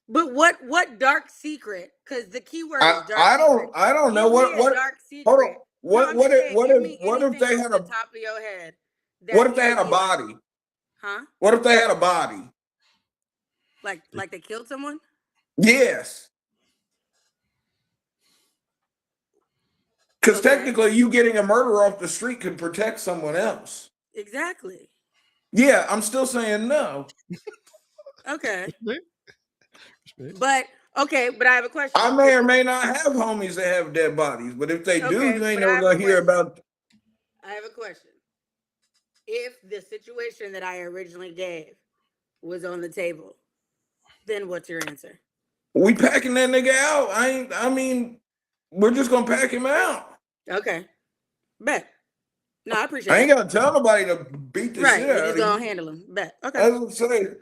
But what dark secret? Because the keyword is dark. I don't know what dark secret. Hold on. What if they had a top of your head? What if they had a body? Huh? What if they had a body? Like they killed someone? Yes. Because technically, you getting a murder off the street could protect someone else. Exactly. Yeah, I'm still saying no. Okay. But I have a question. I may or may not have homies that have dead bodies, but if they do, you ain't never gonna hear about. I have a question. If the situation that I originally gave was on the table, then what's your answer? We packing that nigga out. I mean, we're just gonna pack him out. Okay. Bet. No, I appreciate. I ain't gotta tell nobody to beat the shit out of you. You're just gonna handle them. Bet. Okay. That's what I'm saying.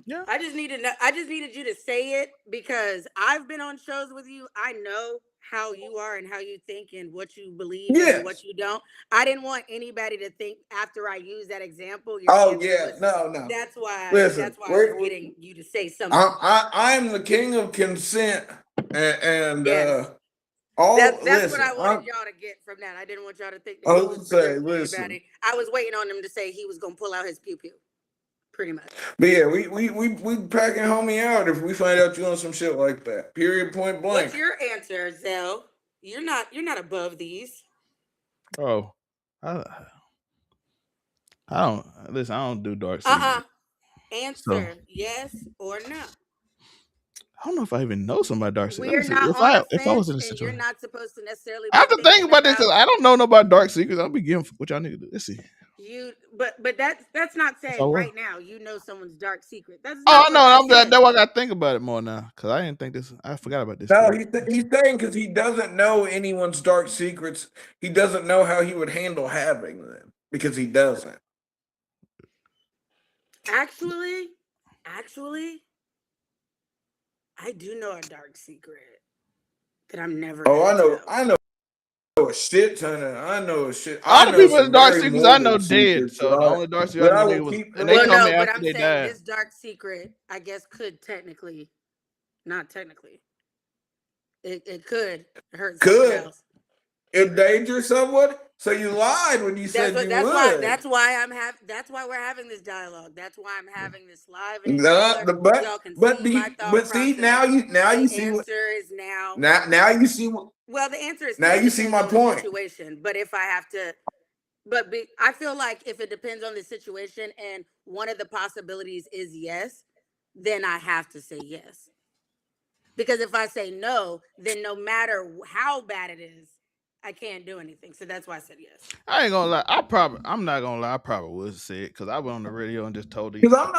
Yeah. I just needed you to say it because I've been on shows with you. I know how you are and how you think and what you believe and what you don't. I didn't want anybody to think after I use that example. No. That's why. Listen, that's why I was getting you to say something. I'm the king of consent, and yes. That's what I wanted y'all to get from that. I didn't want y'all to think that he was anybody. I was waiting on him to say he was gonna pull out his pew pew. Pretty much. But yeah, we packing homie out if we find out you on some shit like that. Period. Point blank. What's your answer, Zell? You're not above these. Oh, I don't listen. I don't do dark secrets. Answer yes or no. I don't know if I even know somebody dark secrets. We're not on a fence, if I was in a situation, you're not supposed to necessarily. I have to think about this because I don't know nobody dark secrets. I'll be giving what y'all niggas do. Let's see. But that's not saying right now you know someone's dark secret. That's no. That's why I got to think about it more now because I didn't think this. I forgot about this. No, he's saying because he doesn't know anyone's dark secrets. He doesn't know how he would handle having them because he doesn't. Actually, I do know a dark secret that I'm never. I know a shit ton of. I know a shit. All the people's dark secrets I know dead. So the only dark secret I know was, and they told me after they died. This dark secret, I guess, could technically, not technically, it could hurt someone else. Endanger someone. So you lied when you said you would. That's why we're having this dialogue. That's why I'm having this live. But see now you see what answer is now. Now you see what. Well, the answer is now you see my point. Situation, but if I have to, I feel like if it depends on the situation and one of the possibilities is yes, then I have to say yes. Because if I say no, then no matter how bad it is, I can't do anything. So that's why I said yes. I ain't gonna lie. I'm not gonna lie. I probably would say it because I went on the radio and just told you. Because I'm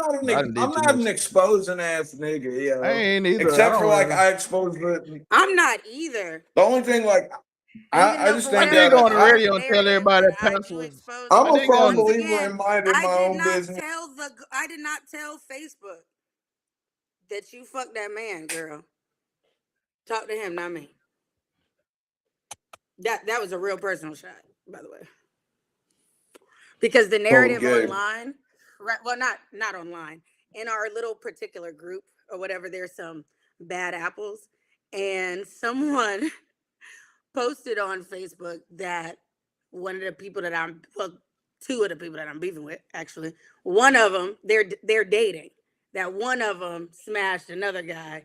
not an exposing ass nigga. Yeah, I ain't either. Except for like I exposed it. I'm not either. The only thing like I just think I did go on the radio and tell everybody that password. I'm a firm believer in minding my own business. I did not tell Facebook that you fucked that man, girl. Talk to him, not me. That was a real personal shot, by the way. Because the narrative online, right? Well, not online. In our little particular group or whatever, there's some bad apples, and someone posted on Facebook that one of the people that two of the people that I'm beefing with, actually, one of them, they're dating. That one of them smashed another guy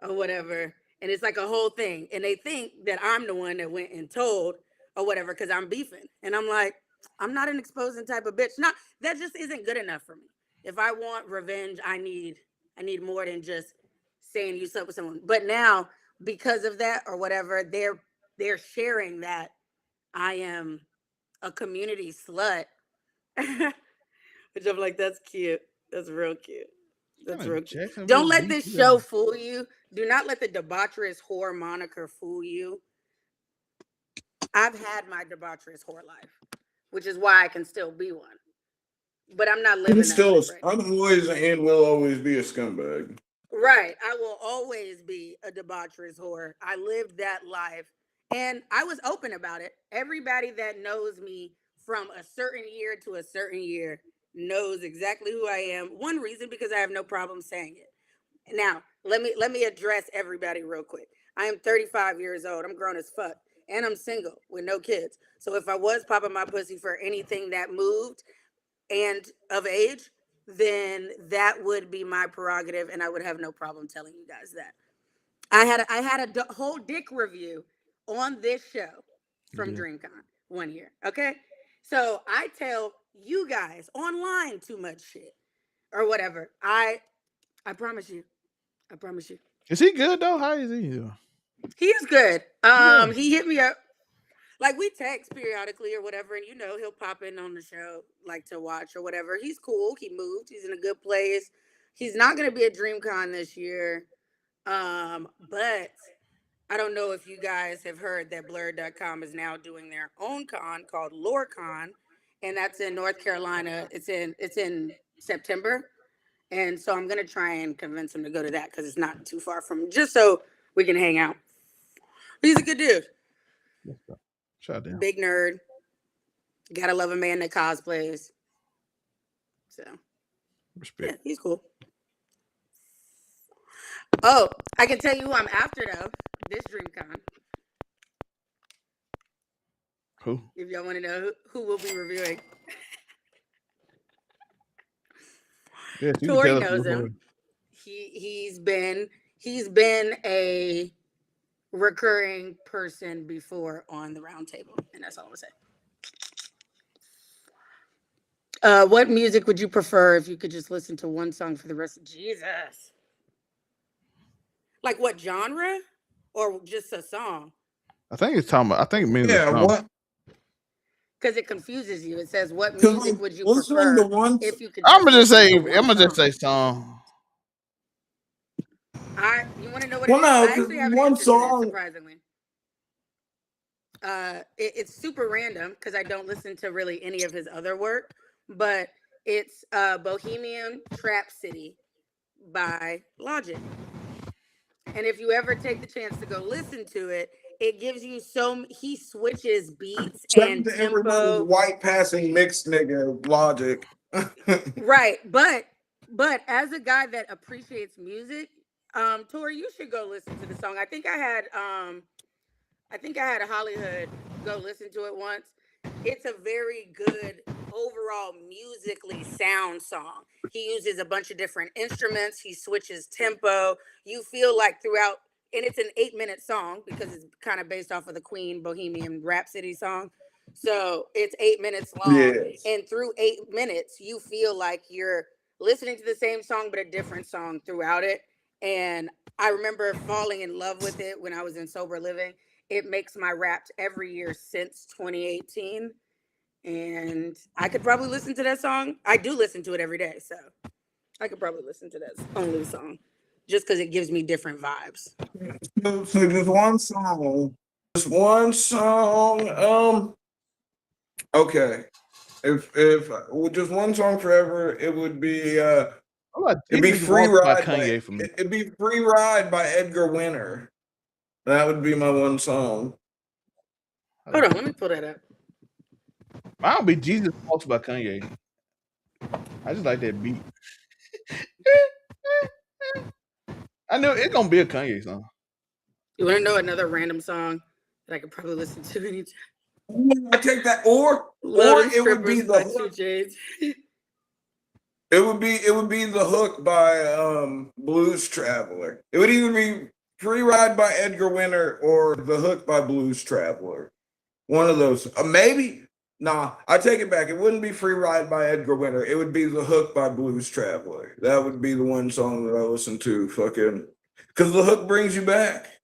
or whatever. And it's like a whole thing. And they think that I'm the one that went and told or whatever because I'm beefing. And I'm like, I'm not an exposing type of bitch. That just isn't good enough for me. If I want revenge, I need more than just saying you slept with someone. But now, because of that or whatever, they're sharing that I am a community slut. Which I'm like, that's cute. That's real cute. That's real cute. Don't let this show fool you. Do not let the debaucherous whore moniker fool you. I've had my debaucherous whore life, which is why I can still be one. But I'm not living I'm always and will always be a scumbag. Right. I will always be a debaucherous whore. I lived that life. And I was open about it. Everybody that knows me from a certain year to a certain year knows exactly who I am. One reason, because I have no problem saying it. Now, let me address everybody real quick. I am 35 years old. I'm grown as fuck. And I'm single with no kids. So if I was popping my pussy for anything that moved and of age, then that would be my prerogative, and I would have no problem telling you guys that. I had a whole dick review on this show from DreamCon one year. Okay, so I tell you guys online too much shit or whatever. I promise you. I promise you. Is he good though? How is he? He is good. He hit me up. Like, we text periodically or whatever, and he'll pop in on the show, like, to watch or whatever. He's cool. He moved. He's in a good place. He's not going to be at DreamCon this year. But I don't know if you guys have heard that Blur.com is now doing their own con called LoreCon, and that's in North Carolina. It's in September, and so I'm gonna try and convince him to go to that because it's not too far from, just so we can hang out. He's a good dude. Shout out. Big nerd. Gotta love a man that cosplays. So, respect. Yeah, he's cool. Oh, I can tell you who I'm after though. This DreamCon. Who? If y'all want to know who we'll be reviewing. Yeah, Tori knows him. He's been a recurring person before on the round table, and that's all I'm gonna say. What music would you prefer if you could just listen to one song for the rest of Jesus? Like what genre, or just a song? I think it's talking about. I think it means what? Because it confuses you. It says, "What music would you prefer if you could?" I'm gonna just say song. You want to know what it is? I actually have an answer to that, surprisingly. It's super random because I don't listen to really any of his other work, but it's Bohemian Rhapsody by Logic. And if you ever take the chance to go listen to it, it gives you he switches beats and tempo. White passing mixed nigga Logic. Right, but as a guy that appreciates music, Tori, you should go listen to the song. I think I had Hollywood go listen to it once. It's a very good overall musically sound song. He uses a bunch of different instruments. He switches tempo. You feel like throughout, and it's an 8-minute song because it's kind of based off of the Queen Bohemian Rhapsody song. So it's 8 minutes long. Yes. And through 8 minutes, you feel like you're listening to the same song, but a different song throughout it. And I remember falling in love with it when I was in sober living. It makes my Wrapped every year since 2018. And I could probably listen to that song. I do listen to it every day. So I could probably listen to that only song just because it gives me different vibes. So just one song. Just one song. Okay. If just one song forever, it would be it'd be Free Ride by Kanye for me. It'd be Free Ride by Edgar Winter. That would be my one song. Hold on, let me pull that up. Mine would be Jesus Walks by Kanye. I just like that beat. I know it's gonna be a Kanye song. You want to know another random song that I could probably listen to anytime? I take that, or it would be the hook. It would be the hook by Blues Traveler. It would either be Free Ride by Edgar Winter or the hook by Blues Traveler. One of those. Maybe. Nah, I take it back. It wouldn't be Free Ride by Edgar Winter. It would be the hook by Blues Traveler. That would be the one song that I listen to. Fucking, because the hook brings you back.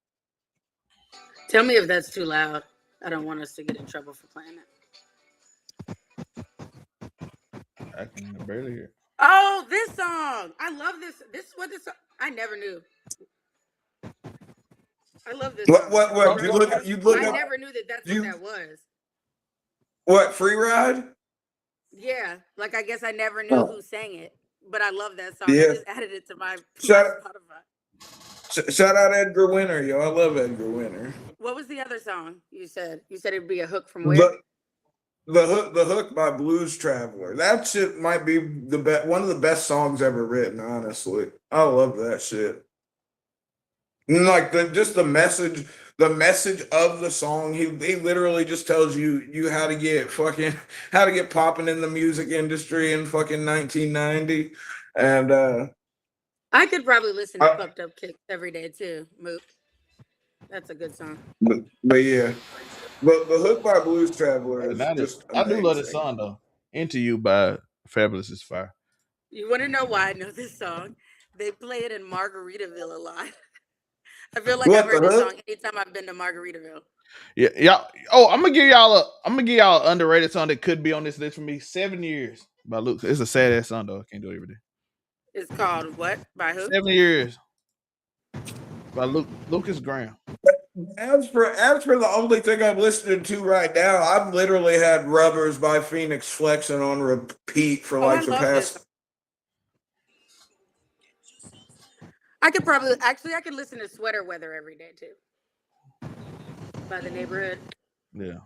Tell me if that's too loud. I don't want us to get in trouble for playing it. I can barely hear. Oh, this song! I love this. This is what this song. I never knew. I love this song. What? You look I never knew that's what that was. What? Free Ride? Yeah, like I guess I never knew who sang it, but I love that song. Yeah. I just added it to my Spotify. Shout out Edgar Winter, yo! I love Edgar Winter. What was the other song you said? You said it'd be a hook from where? The hook by Blues Traveler. That shit might be one of the best songs ever written. Honestly, I love that shit. And like the message of the song. He literally just tells you how to get popping in the music industry in fucking 1990, and I could probably listen to Pumped Up Kicks every day too. Mook. That's a good song. But yeah. But the hook by Blues Traveler is just amazing. I do love this song though. Into You by Fabulous is fire. You want to know why I know this song? They play it in Margaritaville a lot. I feel like I've heard this song anytime I've been to Margaritaville. Yeah. Oh, I'm gonna give y'all an underrated song that could be on this list for me. 7 Years by Luke. It's a sad ass song though. I can't do it every day. It's called what? By who? 7 Years by Lucas Graham. As for the only thing I'm listening to right now, I've literally had Rubbers by Phoenix Flexing on repeat for like the past. I could listen to Sweater Weather every day too. By The Neighborhood. Yeah.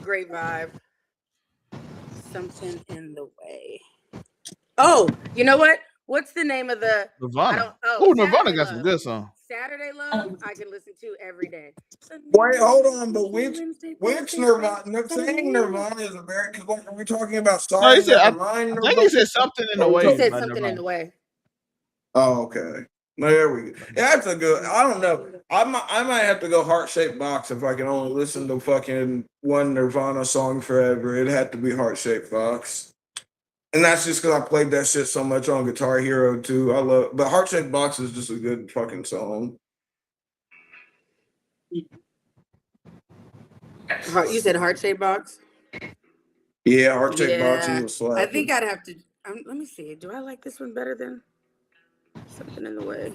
Great vibe. Something in the Way. Oh, you know what? What's the name of the Nirvana? Saturday Nirvana got Love. some good songs. Saturday Love, I can listen to every day. Wait, hold on, but which Nirvana? Saying Nirvana is American. Are we talking about No, he Sorry said. Never I Mind? think he said Something in the Way. He said Something in the Way. Oh, okay. There we go. Yeah, that's a good. I don't know. I might have to go Heart Shaped Box if I can only listen to fucking one Nirvana song forever. It'd have to be Heart Shaped Box. And that's just because I played that shit so much on Guitar Hero too. I love, but Heart Shaped Box is just a good fucking song. You said Heart Shaped Box? Yeah, Heart Shaped Box was slapping. I think I'd have to. Let me see. Do I like this one better than Something in the Way?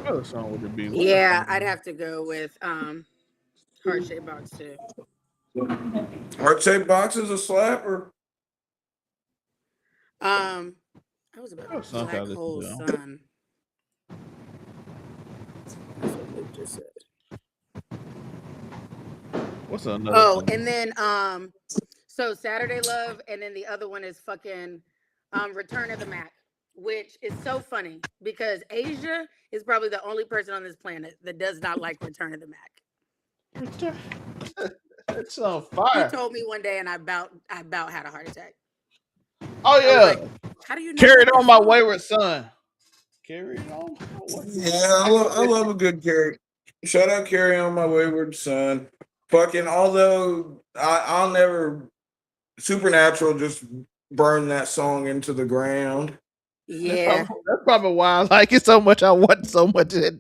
What song would it be? Yeah, I'd have to go with Heart Shaped Box too. Heart Shaped Box is a slapper. I was about Black Hole Sun. That's what Luke just said. What's another? Oh, and then so Saturday Love, and then the other one is fucking Return of the Mac, which is so funny because Asia is probably the only person on this planet that does not like Return of the Mac. It's on fire. He told me one day, and I about had a heart attack. Oh yeah. Like, how do you Carry It On My Wayward Son? Carry It On. Yeah, I love a good carry. Shout out Carry On My Wayward Son. Fucking, although I'll never Supernatural just burn that song into the ground. Yeah, that's probably why I like it so much. I want so much of it.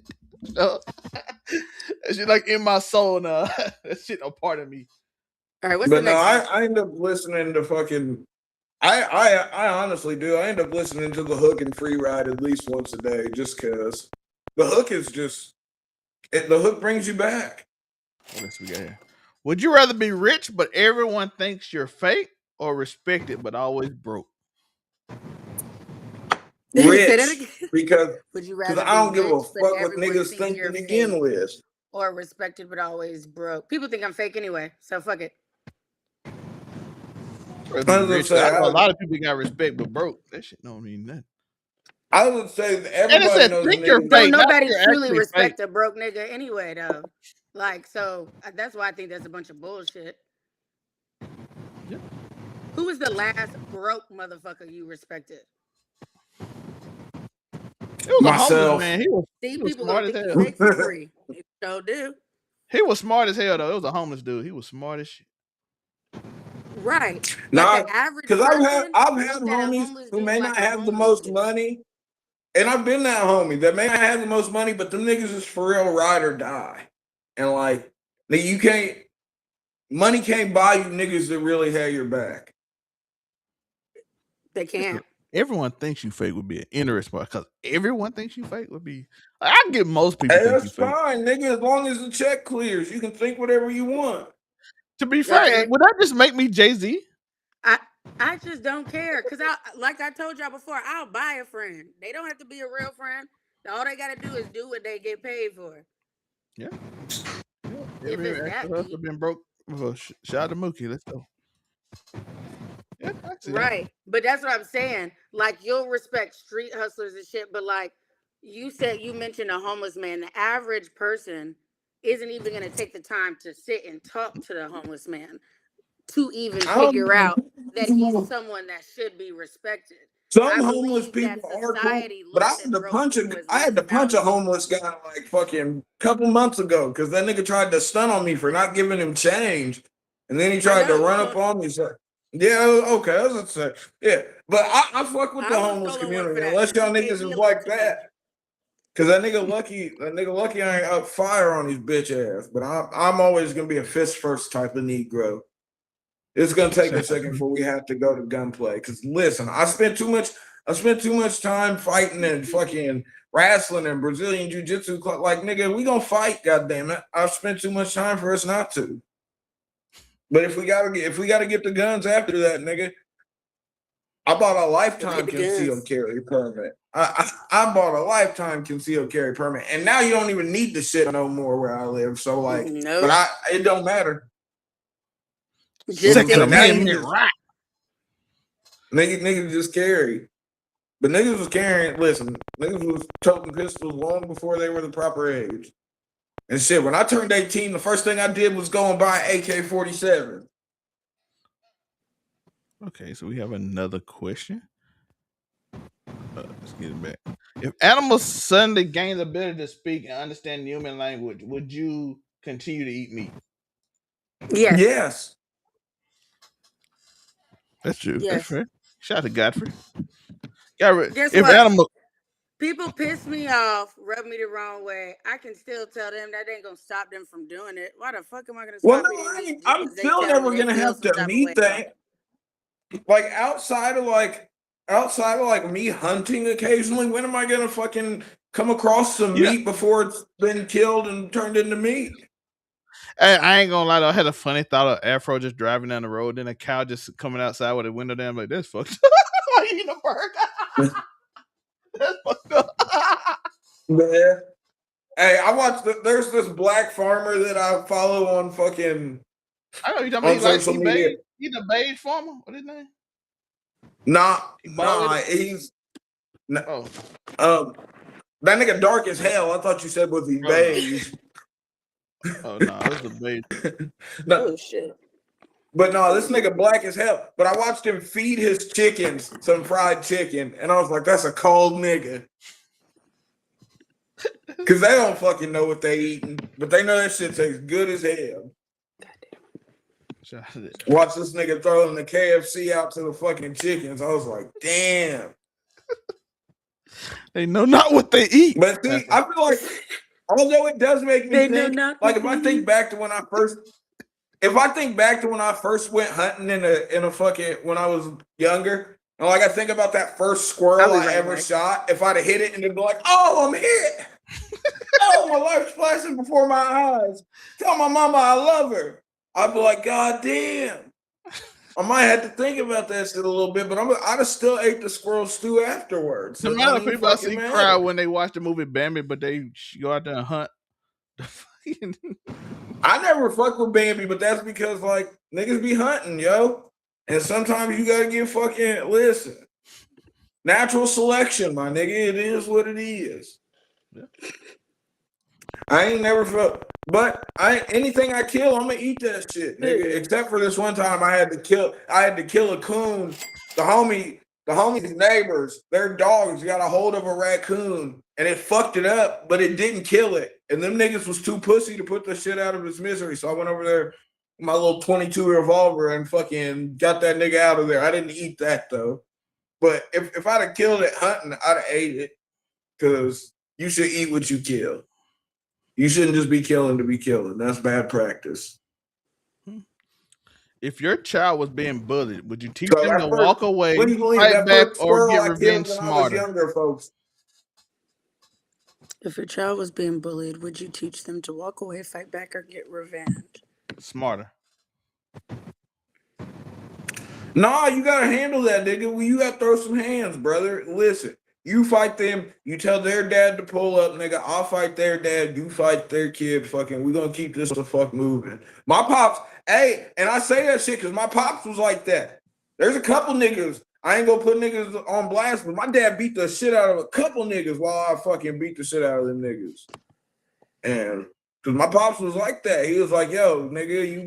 It's just like in my soul now. That shit a part of me. All right, what's the next one? I end up listening to fucking. I honestly do. I end up listening to the hook and Free Ride at least once a day, just because the hook is just. The hook brings you back. What else we got here? Would you rather be rich but everyone thinks you're fake, or respected but always broke? Rich, because would you rather I don't give a fuck what niggas think to begin with, or respected but always broke? People think I'm fake anyway, so fuck it. I know a lot of people got respect but broke. That shit don't mean nothing. I would say that everybody knows think you're fake. Nobody truly respect a broke nigga anyway, though. Like, so that's why I think that's a bunch of bullshit. Yeah. Who was the last broke motherfucker you respected? It was myself, man. He was smart as hell. Fake for free. He so do. He was smart as hell though. It was a homeless dude. He was smart as shit. Right. No, because I've had homies who may not have the most money, and I've been that homie that may not have the most money, but them niggas is for real ride or die, and like money can't buy you niggas that really have your back. They can't. Everyone thinks you fake would be an interesting part because everyone thinks you fake would be. I get most people. Hey, that's fine, nigga. As long as the check clears, you can think whatever you want. To be fair, would that just make me Jay-Z? I just don't care because like I told y'all before, I'll buy a friend. They don't have to be a real friend. All they gotta do is do what they get paid for. Yeah. If it's that deep. Been broke. Shout out to Mookie. Let's go. Yeah, right. But that's what I'm saying. Like, you'll respect street hustlers and shit, but like you mentioned a homeless man. The average person isn't even going to take the time to sit and talk to the homeless man to even figure out that he's someone that should be respected. Some homeless people are cool, but I had to punch a homeless guy like fucking a couple months ago because that nigga tried to stun on me for not giving him change, and then he tried to run up on me. So, yeah, okay, I was gonna say, yeah, but I fuck with the homeless community unless y'all niggas is like that. Cause that nigga lucky I ain't up fire on his bitch ass, but I'm always gonna be a fist first type of Negro. It's gonna take a second before we have to go to gunplay. Cause listen, I spent too much. I spent too much time fighting and fucking wrestling and Brazilian jiu-jitsu. Like, nigga, we gonna fight, goddammit. I've spent too much time for us not to. But if we gotta get the guns after that, nigga, I bought a lifetime concealed carry permit. I bought a lifetime concealed carry permit, and now you don't even need the shit no more where I live. So like, nope. But it don't matter. Second Amendment, right? Niggas just carry, but niggas was carrying. Listen, niggas was toting pistols long before they were the proper age. And shit, when I turned 18, the first thing I did was go and buy an AK-47. Okay, so we have another question. Let's get it back. If animals suddenly gain the ability to speak and understand human language, would you continue to eat meat? Yes. Yes. That's true. Yes. That's fair. Shout out to Godfrey. Guess if what? Animal People piss me off, rub me the wrong way, I can still tell them that ain't gonna stop them from doing it. Why the fuck am I gonna stop eating meat? I'm still never gonna have to meet that. Like outside of me hunting occasionally, when am I gonna fucking come across some meat before it's been killed and turned into meat? I ain't gonna lie though, I had a funny thought of Afro just driving down the road, then a cow just coming outside with a window down, like that's fucked up. Why you eating a burger? That's fucked up. Yeah. Hey, I watched there's this black farmer that I follow on fucking I know you're talking about social media. He's a beige farmer. What is his name? Nah, he's that nigga dark as hell. I thought you said was he beige. Oh no, it was a beige. No. Oh shit. But no, this nigga black as hell. But I watched him feed his chickens some fried chicken, and I was like, that's a cold nigga. Cause they don't fucking know what they eating, but they know that shit tastes good as hell. Watch this nigga throwing the KFC out to the fucking chickens. I was like, damn. They know not what they eat. But see, I feel like, although it does make me think, like if I think back to when I first went hunting in a fucking, when I was younger, and like I think about that first squirrel I ever shot, if I'd have hit it and it'd be like, oh, I'm hit. Oh, my life's flashing before my eyes. Tell my mama I love her. I'd be like, God damn. I might have to think about that shit a little bit, but I'd have still ate the squirrel stew afterwards. So a lot of people I see cry when they watch the movie Bambi, but they go out there and hunt. I never fuck with Bambi, but that's because like niggas be hunting, yo. And sometimes you gotta get fucking listen. Natural selection, my nigga. It is what it is. Yeah. I ain't never felt, but anything I kill, I'm gonna eat that shit, nigga. Except for this one time I had to kill a coon. The homie's neighbors, their dogs got a hold of a raccoon and it fucked it up, but it didn't kill it. And them niggas was too pussy to put the shit out of his misery. So I went over there with my little 22 revolver and fucking got that nigga out of there. I didn't eat that though. But if I'd have killed it hunting, I'd have ate it. Because you should eat what you kill. You shouldn't just be killing to be killing. That's bad practice. If your child was being bullied, would you teach them to walk away, fight back, or get revenge smarter? Younger folks. If your child was being bullied, would you teach them to walk away, fight back, or get revenge? Smarter. Nah, you gotta handle that, nigga. Well, you gotta throw some hands, brother. Listen, you fight them. You tell their dad to pull up, nigga. I'll fight their dad. You fight their kid. Fucking, we gonna keep this the fuck moving. My pops, hey, and I say that shit because my pops was like that. There's a couple niggas. I ain't gonna put niggas on blast, but my dad beat the shit out of a couple niggas while I fucking beat the shit out of them niggas. And because my pops was like that. He was like, yo, nigga, you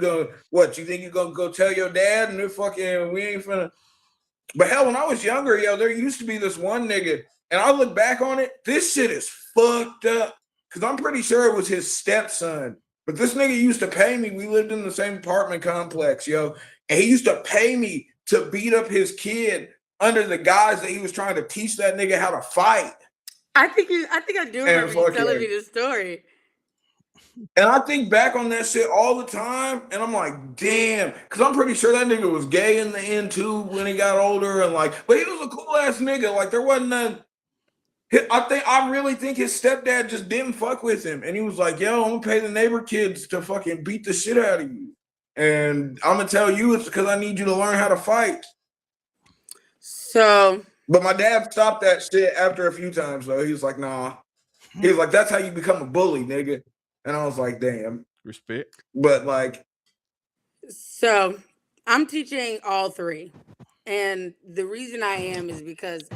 think you gonna go tell your dad and fucking, we ain't finna. But hell, when I was younger, yo, there used to be this one nigga, and I look back on it, this shit is fucked up. Because I'm pretty sure it was his stepson. But this nigga used to pay me. We lived in the same apartment complex, yo. And he used to pay me to beat up his kid under the guise that he was trying to teach that nigga how to fight. I think I do remember you telling me this story. And I think back on that shit all the time, and I'm like, damn, because I'm pretty sure that nigga was gay in the end too when he got older, and like, but he was a cool ass nigga. Like there wasn't none. I really think his stepdad just didn't fuck with him, and he was like, yo, I'm gonna pay the neighbor kids to fucking beat the shit out of you, and I'm gonna tell you it's because I need you to learn how to fight. So, but my dad stopped that shit after a few times though. He was like, nah. He was like, that's how you become a bully, nigga. And I was like, damn. Respect. But like. So I'm teaching all three. And the reason I am is because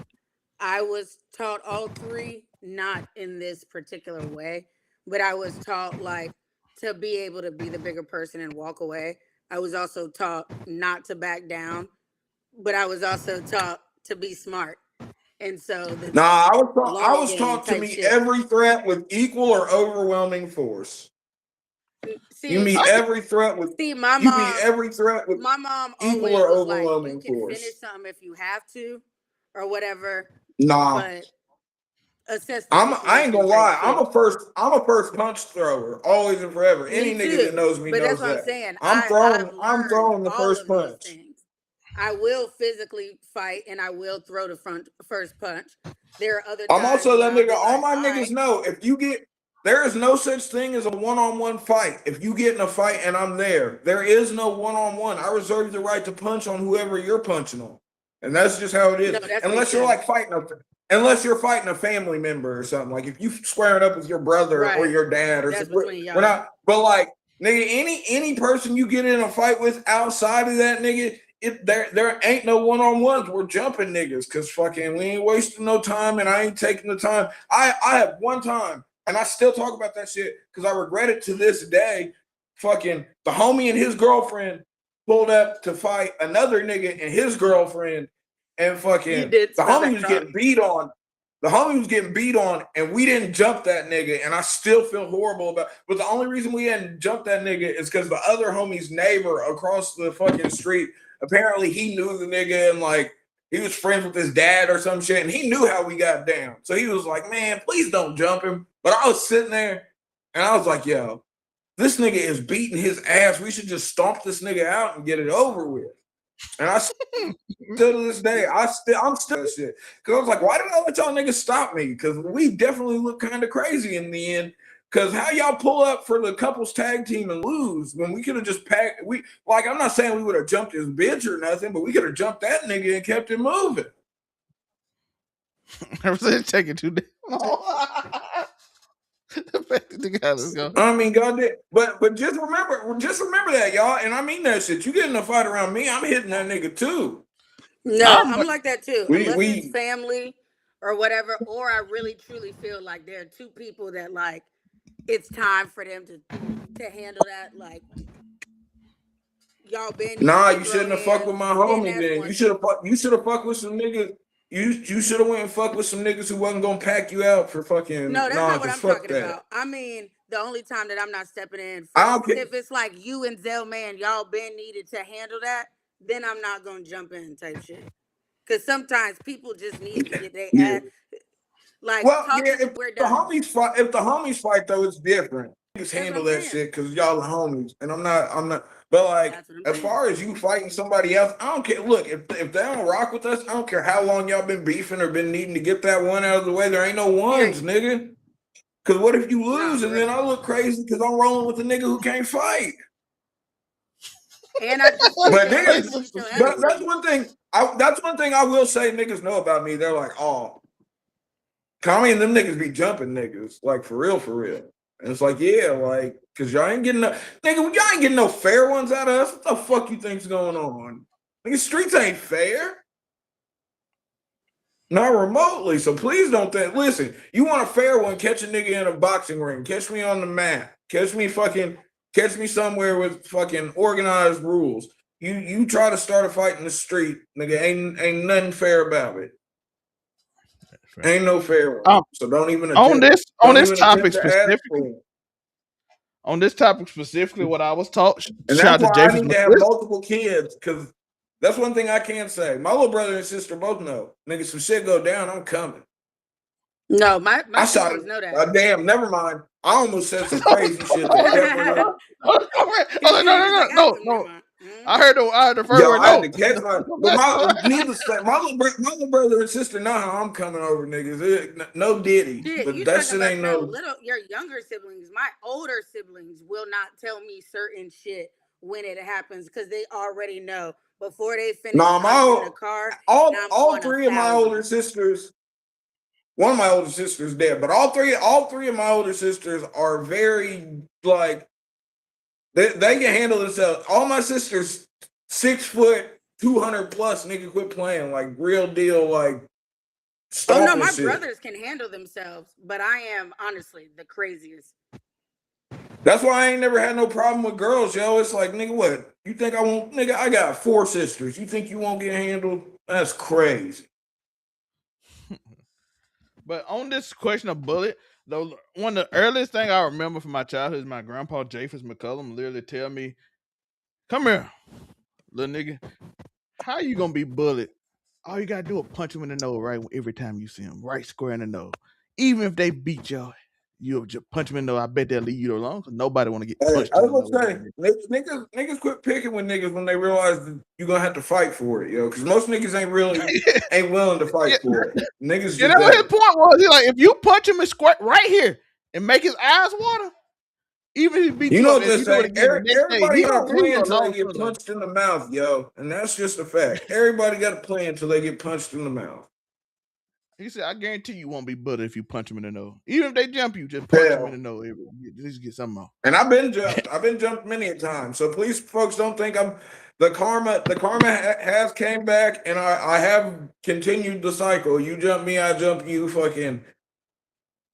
I was taught all three, not in this particular way, but I was taught like to be able to be the bigger person and walk away. I was also taught not to back down, but I was also taught to be smart. And so I was taught to meet every threat with equal or overwhelming force. See, you meet every threat with my mom equal or overwhelming like, you can force. finish something if you have to, or whatever. Nah, but assess. I ain't gonna lie. I'm a first punch thrower, always and forever. Any nigga that knows me knows that. But that's what I'm saying. I'm throwing the first punch. I will physically fight and I will throw the first punch. There are other times I'm also that nigga. All my niggas know there is no such thing as a one-on-one fight. If you get in a fight and I'm there is no one-on-one. I reserve the right to punch on whoever you're punching on. And that's just how it is. No, unless you're like unless you're fighting a family member or something. Like if you squaring up with your brother or your dad or something. We're not, but like nigga, any person you get in a fight with outside of that nigga, there ain't no one-on-ones. We're jumping niggas because fucking we ain't wasting no time and I ain't taking the time. I have one time and I still talk about that shit because I regret it to this day. Fucking the homie and his girlfriend pulled up to fight another nigga and his girlfriend and fucking the homie was getting beat on. The homie was getting beat on and we didn't jump that nigga and I still feel horrible about it. But the only reason we didn't jump that nigga is because the other homie's neighbor across the fucking street, apparently he knew the nigga and like he was friends with his dad or some shit and he knew how we got down. So he was like, man, please don't jump him. But I was sitting there and I was like, yo, this nigga is beating his ass. We should just stomp this nigga out and get it over with. And I still to this day, I'm still shit. Because I was like, why did I let y'all niggas stop me? Because we definitely look kind of crazy in the end. Because how y'all pull up for the couples tag team and lose when we could have just packed? I'm not saying we would have jumped his bitch or nothing, but we could have jumped that nigga and kept it moving. I was taking too damn long. I mean, goddamn, but just remember that, y'all, and I mean that shit. You get in a fight around me, I'm hitting that nigga too. No, I'm like that too. Unless it's family or whatever, or I really truly feel like there are two people that like it's time for them to handle that. Like y'all been. Nah, you shouldn't have fucked with my homie. Then you should have fucked with some niggas. You should have went and fucked with some niggas who wasn't gonna pack you out for fucking. No, that's not what I'm talking about. I mean, the only time that I'm not stepping in, if it's like you and Zell man, y'all been needed to handle that, then I'm not gonna jump in type shit. Because sometimes people just need to get their ass. Like, if the homies fight though, it's different. Just handle that shit because y'all are homies, and I'm not. But like, as far as you fighting somebody else, I don't care. Look, if they don't rock with us, I don't care how long y'all been beefing or been needing to get that one out of the way. There ain't no ones, nigga. Because what if you lose and then I look crazy because I'm rolling with a nigga who can't fight? And that's one thing. That's one thing I will say. Niggas know about me. They're like, oh, Tommy and them niggas be jumping niggas like for real. And it's like, yeah, like, cause y'all ain't getting y'all ain't getting no fair ones out of us. What the fuck you think's going on? Nigga, streets ain't fair. Not remotely. So please don't think. Listen, you want a fair one? Catch a nigga in a boxing ring. Catch me on the mat. Catch me somewhere with fucking organized rules. You try to start a fight in the street, nigga. Ain't nothing fair about it. Ain't no fair one. So don't even on this topic specifically. What I was taught, and that's why I need to have multiple kids because that's one thing I can't say. My little brother and sister both know. Nigga, some shit go down, I'm coming. No, my siblings know that. Damn, never mind. I almost said some crazy shit. That definitely. No. I heard the first word. I had to catch my. But needless to say, my little brother and sister know how I'm coming over, niggas. No Diddy, but that shit ain't no. Your younger siblings, my older siblings will not tell me certain shit when it happens because they already know before they finish in the car. All three of my older sisters. One of my older sisters dead, but all three of my older sisters are very like they can handle themselves. All my sisters 6 foot, 200 plus, nigga, quit playing like real deal, like. Oh no, my brothers can handle themselves, but I am honestly the craziest. That's why I ain't never had no problem with girls, yo. It's like, nigga, what? You think I won't? Nigga, I got 4 sisters. You think you won't get handled? That's crazy. But on this question of bullet, though, one of the earliest thing I remember from my childhood is my grandpa Japhus McCullum literally tell me, "Come here, little nigga. How you gonna be bullied? All you gotta do is punch him in the nose right every time you see him, right square in the nose. Even if they beat you'll just punch him in the nose. I bet they'll leave you alone because nobody want to get punched. I was gonna say, niggas quit picking with niggas when they realize that you're gonna have to fight for it, yo. Because most niggas ain't willing to fight for it. Niggas. You know what his point was? He like, if you punch him and squirt right here and make his eyes water, even if he beat you know what they say? Everybody got to play until they get punched in the mouth, yo. And that's just a fact. Everybody got to play until they get punched in the mouth. He said, I guarantee you won't be bullied if you punch him in the nose. Even if they jump you, just punch him in the nose. Just get something off. And I've been jumped. I've been jumped many a time. So please, folks, don't think I'm the karma has came back, and I have continued the cycle. You jump me, I jump you. Fucking.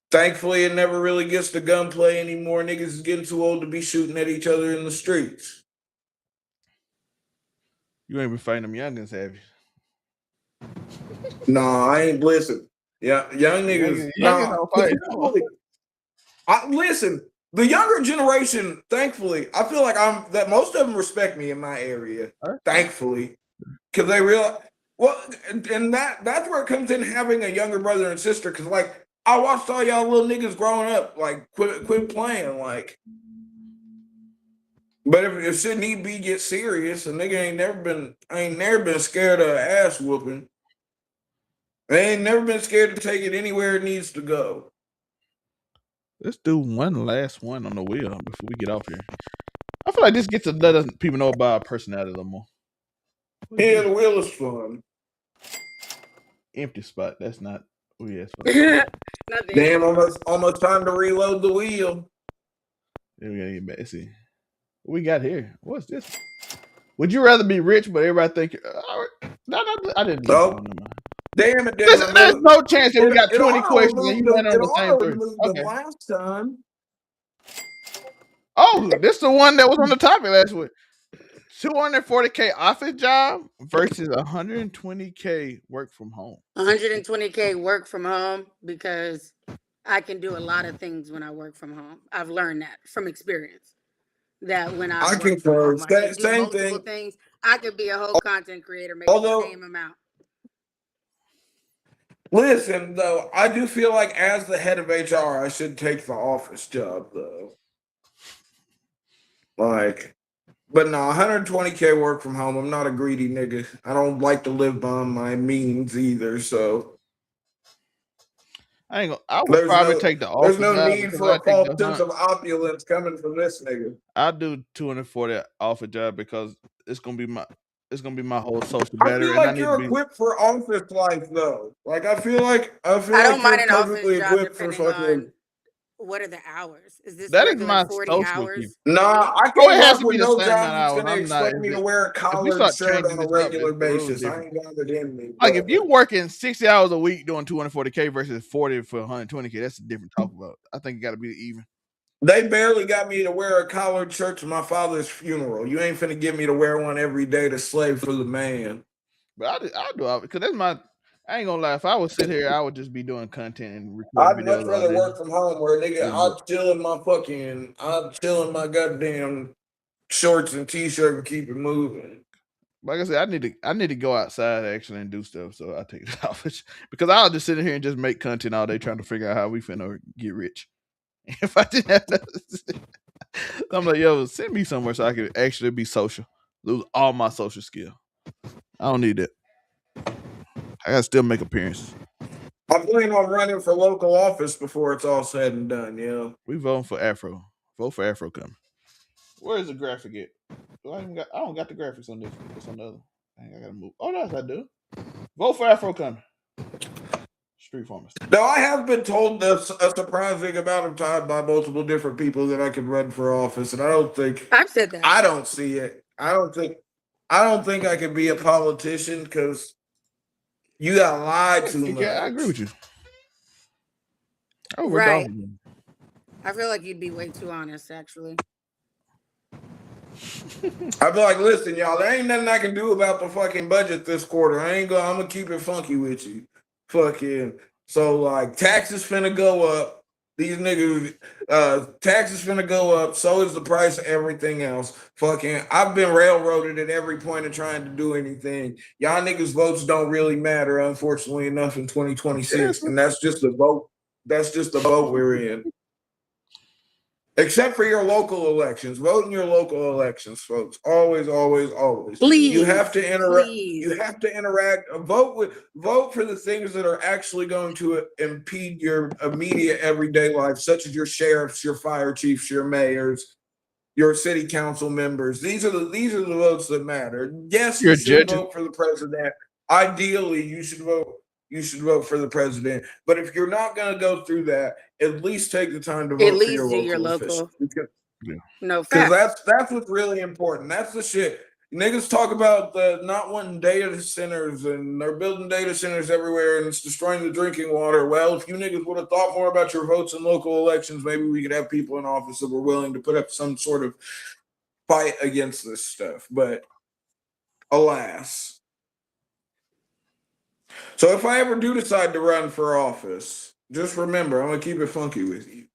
Thankfully, it never really gets to gunplay anymore. Niggas is getting too old to be shooting at each other in the streets. You ain't been fighting them youngins, have you? No, I ain't listen. Yeah, young niggas. Listen, the younger generation, thankfully, I feel like that most of them respect me in my area. Thankfully. Because they realize, well, and that's where it comes in having a younger brother and sister. Because, like, I watched all y'all little niggas growing up, like, quit playing, like. But if shit need be get serious, a nigga ain't never been scared of ass whooping. They ain't never been scared to take it anywhere it needs to go. Let's do one last one on the wheel before we get off here. I feel like this gets to let people know about our personality a little more. Yeah, the wheel is fun. Empty spot. That's not. Oh yes. Damn, almost time to reload the wheel. Yeah, we gotta get back. Let's see. What we got here? What's this? Would you rather be rich, but everybody think? No, I didn't. Oh, damn it! There's no chance that we got 20 questions and you went on the same 3. Okay. Last time. Oh, this is the one that was on the topic last week. $240K office job versus $120K work from home. $120K work from home because I can do a lot of things when I work from home. I've learned that from experience. That when I can do multiple things, I could be a whole content creator making the same amount. Listen, though, I do feel like as the head of HR, I should take the office job, though. Like, but no, 120K work from home. I'm not a greedy nigga. I don't like to live by my means either, so. I would probably take the office. There's no need for a false sense of opulence coming from this nigga. I'll do 240 office job because it's gonna be my whole social battery. I feel like you're equipped for office life though. Like I feel like I don't mind an office job depending on what are the hours? Is this that is my 40 hours? Nah, I can't have to be no job that's gonna expect me to wear a collared shirt on a regular basis. I ain't bothered in me. Like if you're working 60 hours a week doing 240K versus 40 for 120K, that's a different talk about. I think it got to be even. They barely got me to wear a collared shirt to my father's funeral. You ain't finna get me to wear one every day to slave for the man. But I'll do it because that's my. I ain't gonna lie. If I would sit here, I would just be doing content and recording videos. I'd much rather work from home where nigga, I'll chill in my goddamn shorts and t-shirt and keep it moving. like I said, I need to go outside actually and do stuff. So I take it off because I'll just sit in here and just make content all day trying to figure out how we finna get rich. If I didn't have to, I'm like, yo, send me somewhere so I can actually be social. Lose all my social skill. I don't need that. I gotta still make appearances. I plan on running for local office before it's all said and done. We voting for Afro. Vote for Afro coming. Where is the graphic at? I don't got the graphics on this. It's on the other. I gotta move. Oh, yes, I do. Vote for Afro coming. Street farmers. No, I have been told a surprising amount of time by multiple different people that I could run for office, and I don't think I've said that. I don't see it. I don't think I could be a politician because you got lied to much. Yeah, I agree with you. Oh, right. I feel like you'd be way too honest, actually. I'd be like, listen, y'all, there ain't nothing I can do about the fucking budget this quarter. I'm gonna keep it funky with you. Fucking so like taxes finna go up. These niggas taxes finna go up, so is the price of everything else. Fucking I've been railroaded at every point of trying to do anything. Y'all niggas votes don't really matter, unfortunately enough, in 2026. And that's just the vote. That's just the vote we're in. Except for your local elections. Vote in your local elections, folks. Always, always, always. Please. You have to interact. You have to interact. Vote for the things that are actually going to impede your immediate everyday life, such as your sheriffs, your fire chiefs, your mayors, your city council members. These are the votes that matter. Yes, you should vote for the president. Ideally, you should vote for the president. But if you're not going to go through that, at least take the time to vote for your local. No, because that's what's really important. That's the shit. Niggas talk about the not wanting data centers and they're building data centers everywhere and it's destroying the drinking water. Well, if you niggas would have thought more about your votes in local elections, maybe we could have people in office that were willing to put up some sort of fight against this stuff. But alas. So if I ever do decide to run for office, just remember, I'm going to keep it funky with you.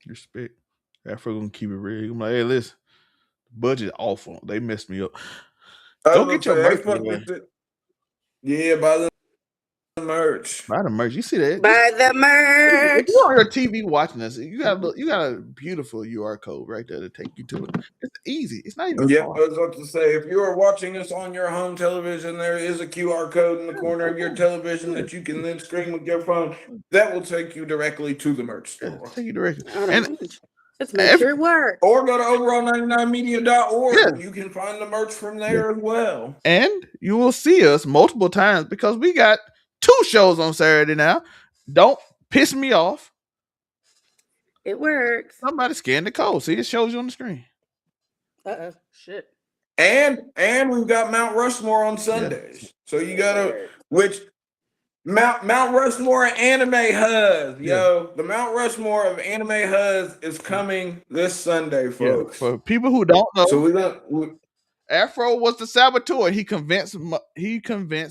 Respect. Afro going to keep it real. I'm like, hey, listen, budget awful. They messed me up. Go get your merch. Yeah, buy the merch. Buy the merch. You see that? Buy the merch. If you're on your TV watching us, you got a beautiful UR code right there to take you to it. It's easy. It's not even hard. I was about to say, if you are watching us on your home television, there is a QR code in the corner of your television that you can then screen with your phone. That will take you directly to the merch store. Yeah, take you directly. Let's make sure it works. Or go to overall99media.org and you can find the merch from there as well. And you will see us multiple times because we got 2 shows on Saturday now. Don't piss me off. It works. Somebody scan the code. See, it shows you on the screen. Uh-oh. Shit. And we've got Mount Rushmore on Sundays. Yeah. So you gotta Mount Rushmore Anime Huzz, yo. The Mount Rushmore of Anime Huzz is coming this Sunday, folks. Yeah, for people who don't know, so Afro was the saboteur. He convinced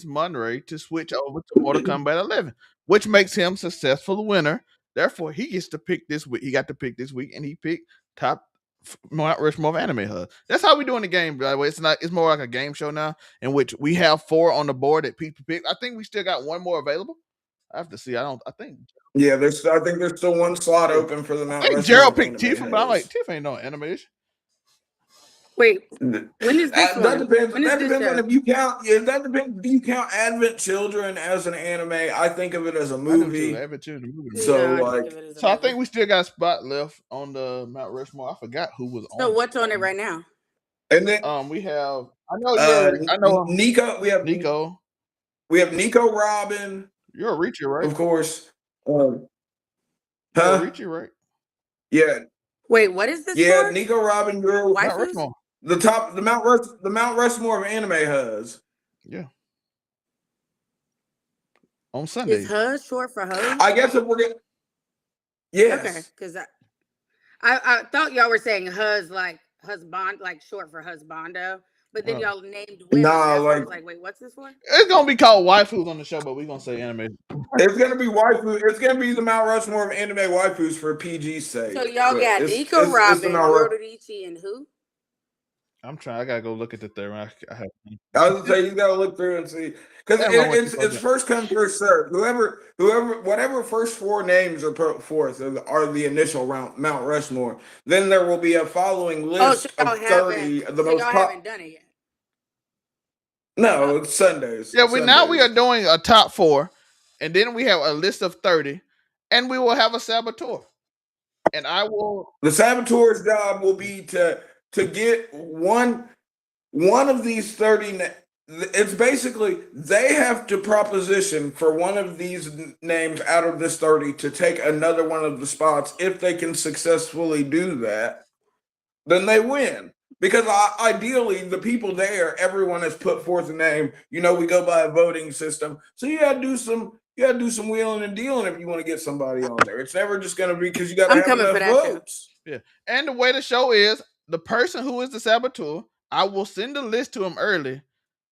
Monterey to switch over to Mortal Kombat 11, which makes him successful winner. Therefore, he gets to pick this week. He got to pick this week, and he picked top Mount Rushmore of Anime Huzz. That's how we doing the game, by the way. It's more like a game show now, in which we have 4 on the board that people pick. I think we still got 1 more available. I have to see. I think. Yeah, I think there's still 1 slot open for the Mount Rushmore. Gerald picked Tifa, but I'm like, Tifa ain't no animation. Wait, when is this that depends on if you count. Yeah, that depends. Do you count Advent Children as an anime? I think of it as a movie. Advent Children movie. So I think we still got a spot left on the Mount Rushmore. I forgot who was on. So what's on it right now? And then we have. I know Nico. We have Nico. We have Nico Robin. You're a Reacher, right? Of course. You're a Reacher, right? Yeah. Wait, what is this? Yeah, for? Nico Robin. You're Mount Rushmore. The Mount Rushmore of Anime Huzz. Yeah. On Sunday. Is Huzz short for Huzz? I guess if we're getting. Yes. Okay, because I thought y'all were saying Huzz like husband, like short for husbando, but then y'all named women. Nah, like wait, what's this for? It's gonna be called waifus on the show, but we're gonna say anime. It's gonna be waifu. It's gonna be the Mount Rushmore of anime waifus for PG's sake. So y'all got Nico Robin, Rodorichi, and who? I'm trying. I gotta go look at the third one. I have. I was gonna say you gotta look through and see because it's first come first serve. Whatever first 4 names are put forth are the initial Mount Rushmore. Then there will be a following list of 30. Y'all haven't done it yet. No, it's Sundays. Yeah, we are doing a top 4, and then we have a list of 30, and we will have a saboteur. And I will. The saboteur's job will be to get one of these 30. It's basically they have to proposition for one of these names out of this 30 to take another one of the spots. If they can successfully do that, then they win. Because ideally, the people there, everyone has put forth a name. We go by a voting system, so you gotta do some wheeling and dealing if you want to get somebody on there. It's never just gonna be because you gotta have enough votes. Yeah, and the way the show is, the person who is the saboteur, I will send a list to them early,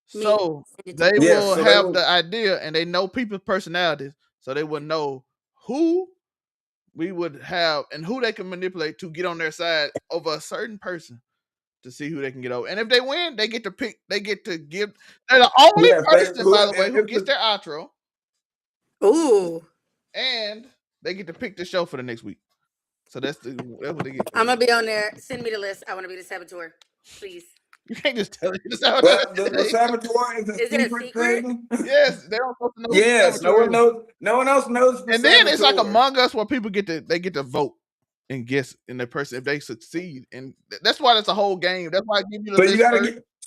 so they will have the idea, and they know people's personalities, so they will know who we would have and who they can manipulate to get on their side over a certain person. To see who they can get over, and if they win, they get to pick. They get to give. They're the only person, by the way, who gets their outro. Ooh, and they get to pick the show for the next week. So that's what they get. I'm gonna be on there. Send me the list. I want to be the saboteur, please. You can't just tell it. The saboteur is a secret thing. Yes, they don't supposed to know. Yes, no one knows. No one else knows. And then it's like Among Us, where people get to vote and guess in the person if they succeed, and that's why it's a whole game. That's why I give you the list.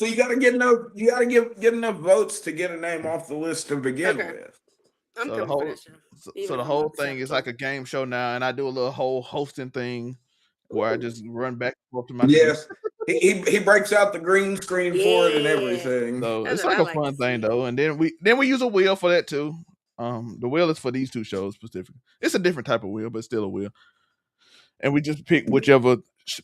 You gotta get enough votes to get a name off the list to begin with. So the whole thing is like a game show now, and I do a little whole hosting thing where I just run back and forth to my yes. He breaks out the green screen for it and everything. So it's like a fun thing though, and then we use a wheel for that too. The wheel is for these 2 shows specifically. It's a different type of wheel, but still a wheel. And we just pick whichever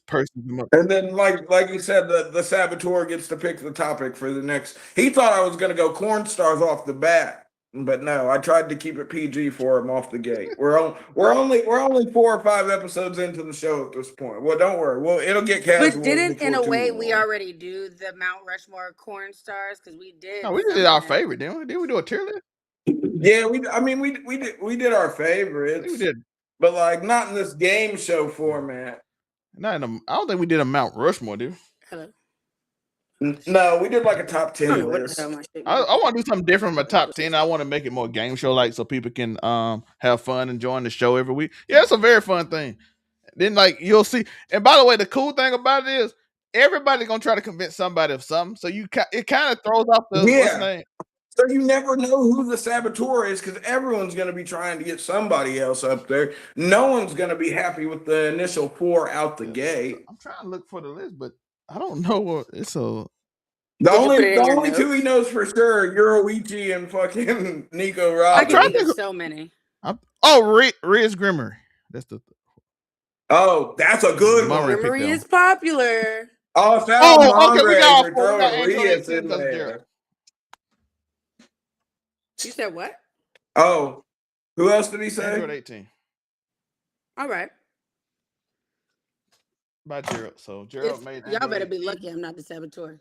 person. And then, like you said, the saboteur gets to pick the topic for the next. He thought I was going to go corn stars off the bat, but no, I tried to keep it PG for him off the gate. We're only 4 or 5 episodes into the show at this point. Well, don't worry. Well, it'll get casual. But didn't in a way we already do the Mount Rushmore corn stars because we did. No, we did our favorite, didn't we? Did we do a tier list? Yeah, we did our favorites. We did. But like not in this game show format. I don't think we did a Mount Rushmore, dude. Hello. No, we did like a top 10 list. I want to do something different from a top 10. I want to make it more game show like so people can have fun and join the show every week. Yeah, it's a very fun thing. Then like you'll see. And by the way, the cool thing about it is everybody's gonna try to convince somebody of something. So it kind of throws off the what's name. So you never know who the saboteur is because everyone's going to be trying to get somebody else up there. No one's going to be happy with the initial 4 out the gate. I'm trying to look for the list, but I don't know what it's a. The only 2 he knows for sure, Euroichi and fucking Nico Robbins. I can think of so many. Riz Grimmery. That's the. That's a good one. Grimmery is popular. Okay, we got 4. Riz in there. You said what? Oh, who else did he say? Android 18. All right. By Gerald. So Gerald made. Y'all better be lucky I'm not the saboteur.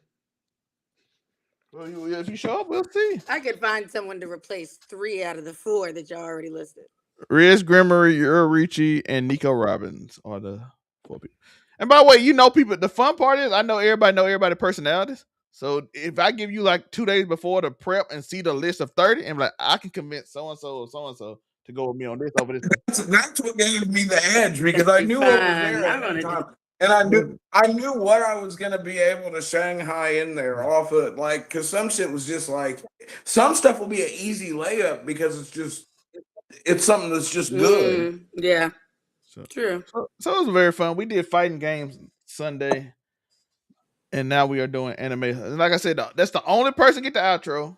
Well, if you show up, we'll see. I could find someone to replace 3 out of the 4 that y'all already listed. Riz Grimmery, Euroichi, and Nico Robbins are the 4 people. And by the way, people. The fun part is I know everybody's personalities. So if I give you like 2 days before the prep and see the list of 30, and like I can convince so and so or so and so to go with me on this over this. That's what gave me the edge because I knew what was there at the time. And I knew what I was gonna be able to Shanghai in there off of like because some shit was just like some stuff will be an easy layup because it's something that's just good. Yeah. True. So it was very fun. We did fighting games Sunday. And now we are doing anime. And like I said, that's the only person get the outro.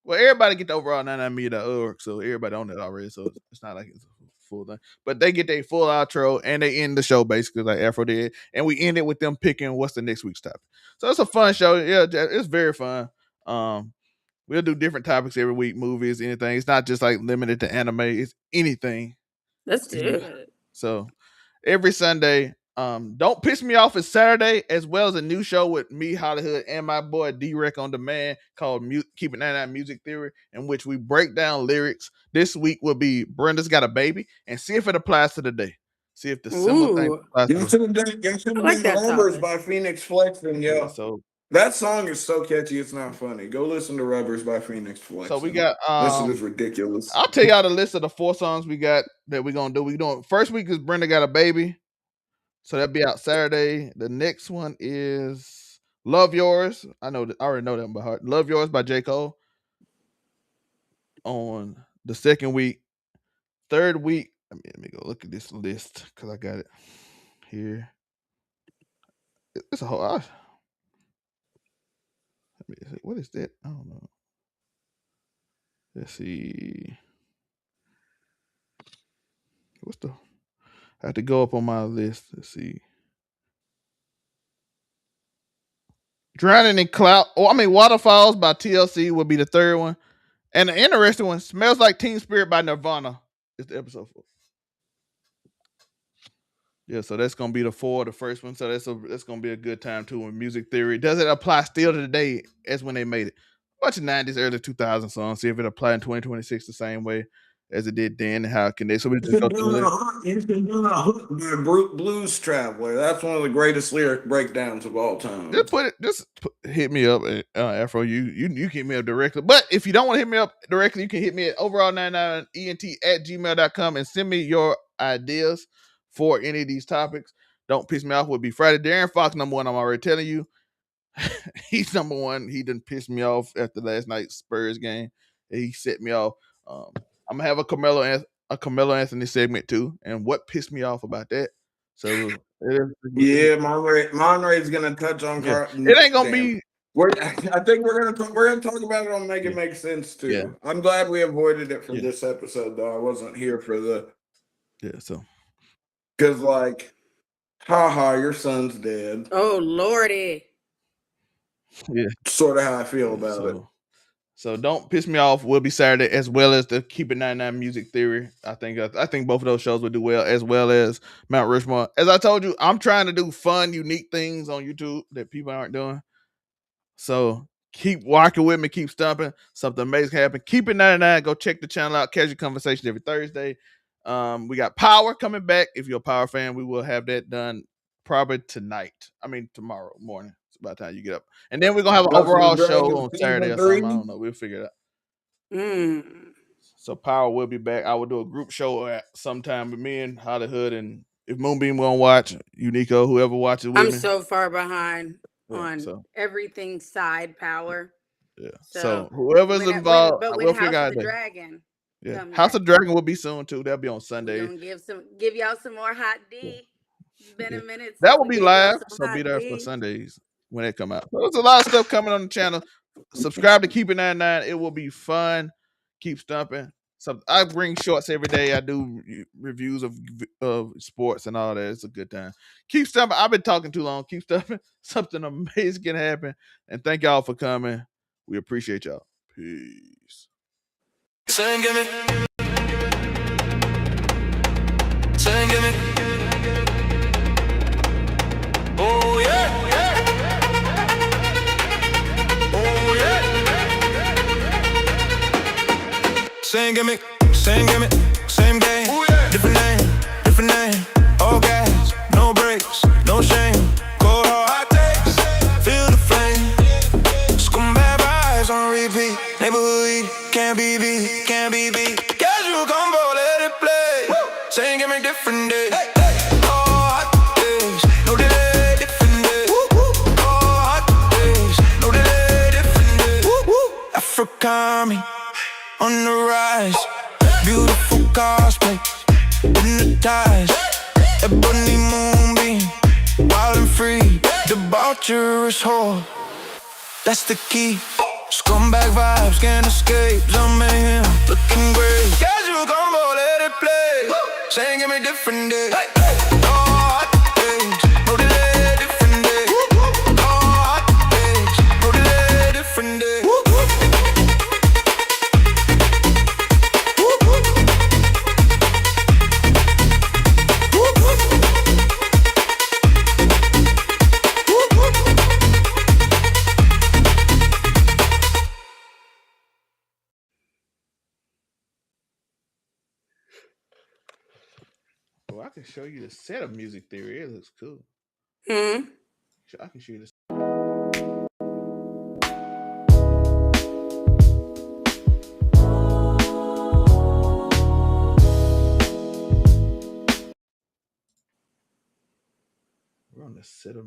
Well, everybody get the overall 99me.org, so everybody on it already. So it's not like it's a full thing. But they get their full outro and they end the show basically like Afro did. And we end it with them picking what's the next week's topic. So it's a fun show. Yeah, it's very fun. We'll do different topics every week, movies, anything. It's not just like limited to anime. It's anything. That's good. So every Sunday Don't Piss Me Off is Saturday, as well as a new show with me, Hollywood, and my boy D-Rec on Demand called Keep It 99 Music Theory, in which we break down lyrics. This week will be Brenda's Got a Baby, and see if it applies to the day. See if the similar thing applies to the Rubbers by Phoenix Flexing, yo. Yeah, so that song is so catchy, it's not funny. Go listen to Rubbers by Phoenix Flexing. So we got this is ridiculous. I'll tell y'all the list of the 4 songs we got that we're gonna do. We doing first week is Brenda Got a Baby. So that'll be out Saturday. The next one is Love Yours. I already know that by heart. Love Yours by J. Cole. On the second week. Third week, let me go look at this list because I got it here. It's a whole lot. Let me see. What is that? I don't know. Let's see. I have to go up on my list. Let's see. Drowning in Cloud. Waterfalls by TLC will be the third one. And the interesting one, Smells Like Teen Spirit by Nirvana is the episode 4. Yeah, so that's gonna be the first one. So that's gonna be a good time too in music theory. Does it apply still to today as when they made it? A bunch of 90s, early 2000 songs. See if it applies in 2026 the same way as it did then, and how can they? So we just go through it. Blues Traveler. That's one of the greatest lyric breakdowns of all time. Just hit me up, Afro. You hit me up directly. But if you don't want to hit me up directly, you can hit me at overall99ent@gmail.com and send me your ideas for any of these topics. Don't Piss Me Off will be Friday. Darren Fox, number 1. I'm already telling you. He's number 1. He done pissed me off after last night's Spurs game. He set me off. I'm gonna have a Carmelo Anthony segment too, and what pissed me off about that. So yeah, Monray's gonna touch on. Yeah. It ain't gonna be. I think we're gonna talk about it on Make It Make Sense too. Yeah. I'm glad we avoided it from this episode though. I wasn't here for the. Yeah. So. Because haha, your son's dead. Oh Lordy. Yeah. Sort of how I feel about it. So Don't Piss Me Off will be Saturday, as well as the Keep It 99 Music Theory. I think both of those shows will do well, as well as Mount Rushmore. As I told you, I'm trying to do fun, unique things on YouTube that people aren't doing. So keep walking with me, keep stumping. Something amazing happen. Keep It 99. Go check the channel out. Casual Conversation every Thursday. We got Power coming back. If you're a Power fan, we will have that done probably tomorrow morning. By the time you get up, and then we're gonna have an overall show on Saturday or something. I don't know. We'll figure it out. So Power will be back. I will do a group show at sometime with me and Hollywood, and if Moonbeam won't watch, Unico, whoever watches with me. I'm so far behind on everything side Power. Yeah. So whoever's involved, we'll figure out. Dragon. Yeah. House of Dragon will be soon too. That'll be on Sunday. We're gonna give y'all some more hot D. It's been a minute. That will be live, so be there for Sundays when it come out. So there's a lot of stuff coming on the channel. Subscribe to Keep It 99. It will be fun. Keep stumping. So I bring shorts every day. I do reviews of sports and all that. It's a good time. Keep stumping. I've been talking too long. Keep stumping. Something amazing can happen. And thank y'all for coming. We appreciate y'all. Peace. Sing, give me. Sing, give me. Oh yeah. Same gimmick, same game, different name, all gas, no brakes, no shame, cold hard takes, feel the flame, scumbag vibes on repeat, neighborhood can't be beat, casual combo, let it play, same gimmick, different day, all hot days, no delay, different day, all hot days, no delay, different day, African on the rise, beautiful cosplay, hypnotized, ebony moonbeam, wild and free, debaucherous whore, that's the key. Scumbag vibes can't escape, some mayhem, looking great. Casual combo, let it play, saying give me different day. I can show you the set of music theory. It looks cool. Hmm. I can show you this. We're on the set of